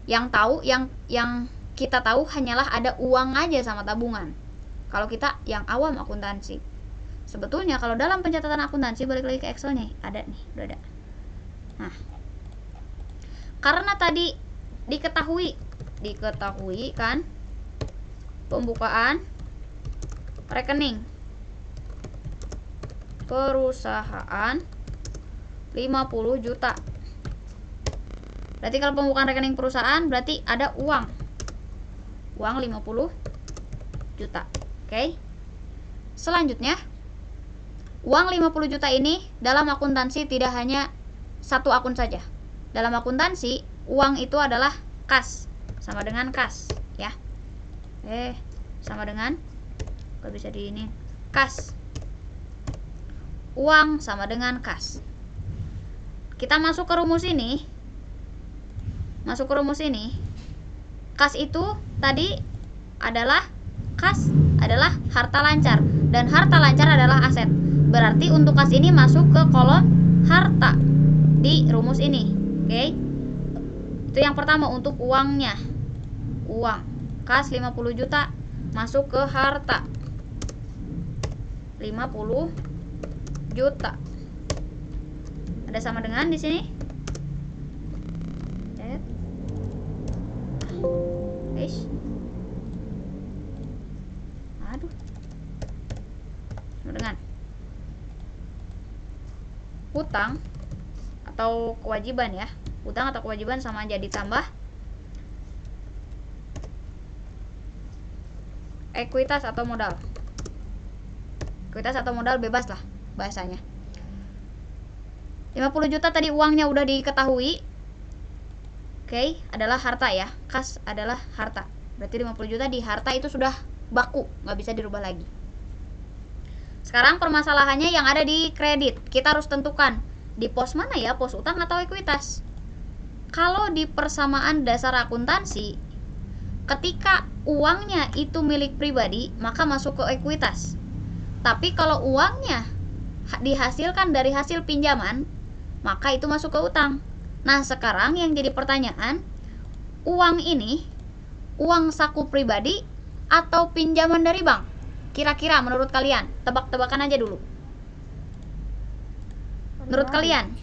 Yang kita tahu hanyalah ada uang aja sama tabungan. Kalau kita yang awam akuntansi. Sebetulnya kalau dalam pencatatan akuntansi, balik lagi ke Excel-nya, ada nih, udah ada. Nah, karena tadi diketahui kan pembukaan rekening perusahaan 50 juta. Berarti kalau pembukaan rekening perusahaan berarti ada uang 50 juta. Oke. Selanjutnya, uang 50 juta ini dalam akuntansi tidak hanya satu akun saja. Dalam akuntansi, uang itu adalah kas, sama dengan kas, ya. Sama dengan, kalau bisa di ini, kas. Uang sama dengan kas. Kita masuk ke rumus ini. masuk ke rumus ini. Kas itu tadi adalah harta lancar, dan harta lancar adalah aset. Berarti untuk kas ini masuk ke kolom harta di rumus ini. Oke. Itu yang pertama untuk uangnya. Uang. Kas 50 juta masuk ke harta. 50 juta. Ada sama dengan di sini? Aduh. Sama dengan hutang atau kewajiban ya. Hutang atau kewajiban sama aja, ditambah ekuitas atau modal. Ekuitas atau modal bebas lah bahasanya. 50 juta tadi uangnya udah diketahui. Oke, adalah harta ya. Kas adalah harta. Berarti 50 juta di harta itu sudah baku, nggak bisa dirubah lagi. Sekarang permasalahannya yang ada di kredit. Kita harus tentukan di pos mana ya, pos utang atau ekuitas. Kalau di persamaan dasar akuntansi, ketika uangnya itu milik pribadi, maka masuk ke ekuitas. Tapi kalau uangnya dihasilkan dari hasil pinjaman, maka itu masuk ke utang. Nah, sekarang yang jadi pertanyaan, uang ini uang saku pribadi atau pinjaman dari bank? Kira-kira menurut kalian, tebak-tebakan aja dulu. Menurut kalian,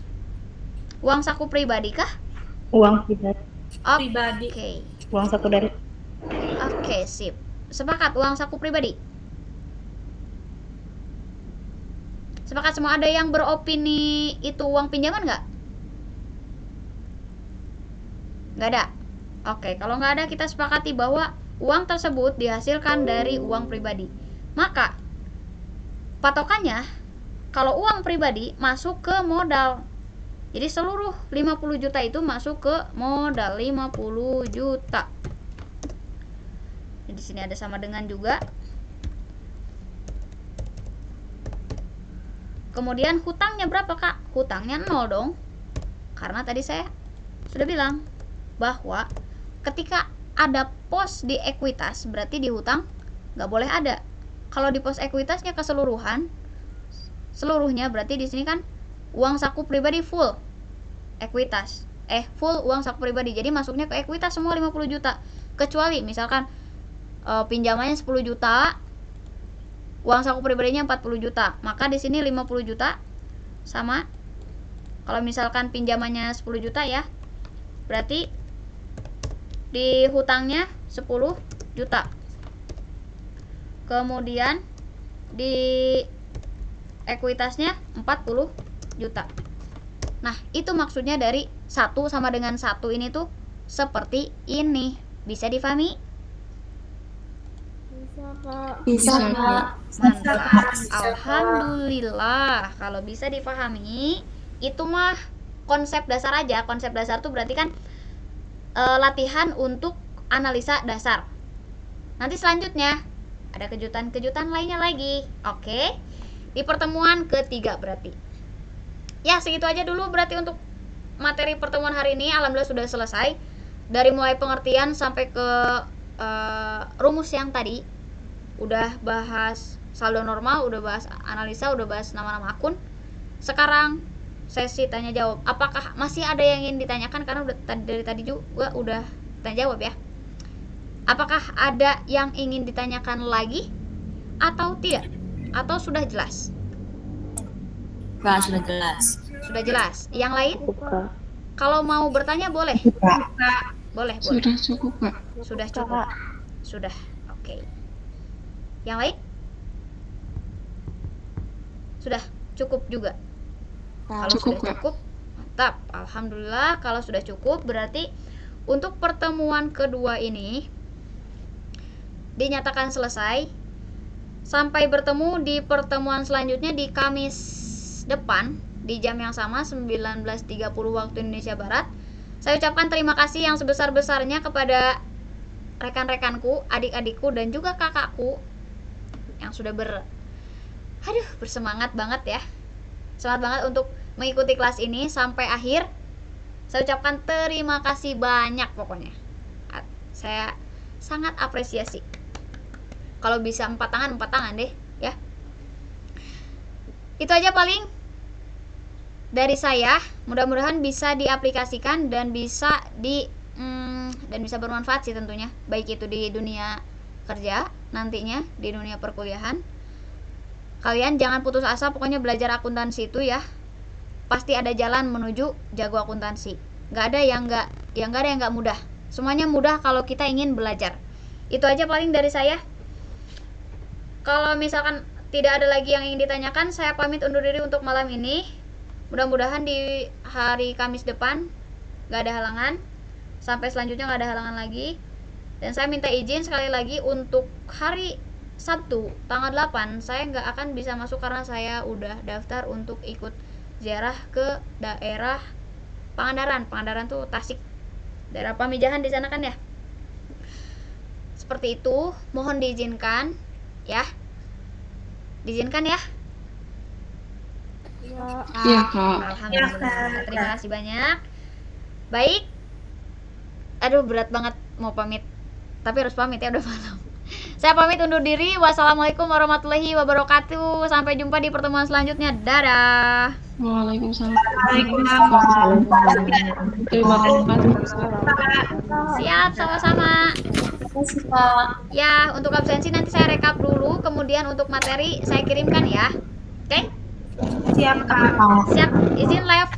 uang saku pribadi kah? Uang pribadi. Pribadi. Oke. Uang saku dari. Oke, sip. Sepakat uang saku pribadi. Sepakat semua. Ada yang beropini itu uang pinjaman nggak? Nggak ada. Oke, kalau nggak ada, kita sepakati bahwa uang tersebut dihasilkan dari uang pribadi. Maka patokannya, kalau uang pribadi masuk ke modal. Jadi seluruh 50 juta itu masuk ke modal. 50 juta. Di sini ada sama dengan juga. Kemudian hutangnya berapa, Kak? Hutangnya 0 dong. Karena tadi saya sudah bilang bahwa ketika ada pos di ekuitas, berarti di hutang nggak boleh ada. Kalau di pos ekuitasnya keseluruhan, seluruhnya berarti di sini kan uang saku pribadi full ekuitas. Full uang saku pribadi. Jadi masuknya ke ekuitas semua 50 juta. Kecuali misalkan pinjamannya 10 juta, uang saku pribadinya 40 juta. Maka di sini 50 juta sama, kalau misalkan pinjamannya 10 juta ya, berarti di hutangnya 10 juta. Kemudian di ekuitasnya 40 juta. Nah, itu maksudnya dari 1 sama dengan 1 ini tuh seperti ini. Bisa difahami? Bisa, Kak. Mantap. Alhamdulillah. Kalau bisa difahami, itu mah konsep dasar aja. Konsep dasar tuh berarti kan latihan untuk analisa dasar. Nanti selanjutnya ada kejutan-kejutan lainnya lagi. Oke. Di pertemuan ketiga berarti. Ya, segitu aja dulu berarti untuk materi pertemuan hari ini. Alhamdulillah sudah selesai. Dari mulai pengertian sampai ke rumus yang tadi. Udah bahas saldo normal, udah bahas analisa, udah bahas nama-nama akun. Sekarang sesi tanya jawab. Apakah masih ada yang ingin ditanyakan? Karena udah dari tadi juga udah tanya jawab ya. Apakah ada yang ingin ditanyakan lagi atau tidak? Atau sudah jelas? Enggak, sudah jelas. Sudah jelas. Yang lain? Kalau mau bertanya boleh. Boleh. Sudah cukup, Kak. Sudah cukup. Sudah. Oke. Yang lain? Sudah cukup juga. Kalau Cukup, sudah cukup, mantap. Alhamdulillah. Kalau sudah cukup, berarti untuk pertemuan kedua ini dinyatakan selesai. Sampai bertemu di pertemuan selanjutnya di Kamis depan di jam yang sama 19.30 waktu Indonesia Barat. Saya ucapkan terima kasih yang sebesar-besarnya kepada rekan-rekanku, adik-adikku dan juga kakakku yang sudah bersemangat banget ya. Semangat banget untuk mengikuti kelas ini sampai akhir. Saya ucapkan terima kasih banyak pokoknya. Saya sangat apresiasi. Kalau bisa 4 tangan deh ya. Itu aja paling dari saya. Mudah-mudahan bisa diaplikasikan dan bisa bermanfaat sih tentunya, baik itu di dunia kerja nantinya, di dunia perkuliahan. Kalian jangan putus asa, pokoknya belajar akuntansi itu ya pasti ada jalan menuju jago akuntansi. Nggak ada yang nggak mudah. Semuanya mudah kalau kita ingin belajar. Itu aja paling dari saya. Kalau misalkan tidak ada lagi yang ingin ditanyakan, saya pamit undur diri untuk malam ini. Mudah-mudahan di hari Kamis depan nggak ada halangan. Sampai selanjutnya nggak ada halangan lagi. Dan saya minta izin sekali lagi untuk hari Sabtu tanggal 8 saya nggak akan bisa masuk karena saya udah daftar untuk ikut ziarah ke daerah Pangandaran tuh Tasik, daerah Pamijahan di sana kan ya. Seperti itu, mohon diizinkan ya. Diizinkan ya. Iya, Kak. Alhamdulillah. Terima kasih banyak. Baik. Aduh, berat banget mau pamit. Tapi harus pamit ya, udah malam. Saya pamit undur diri. Wassalamualaikum warahmatullahi wabarakatuh. Sampai jumpa di pertemuan selanjutnya. Dadah. Waalaikumsalam. Terima kasih. Siap, sama-sama. Ya, untuk absensi nanti saya rekap dulu. Kemudian untuk materi saya kirimkan ya. Oke? Siap, Kak. Siap. Izin live.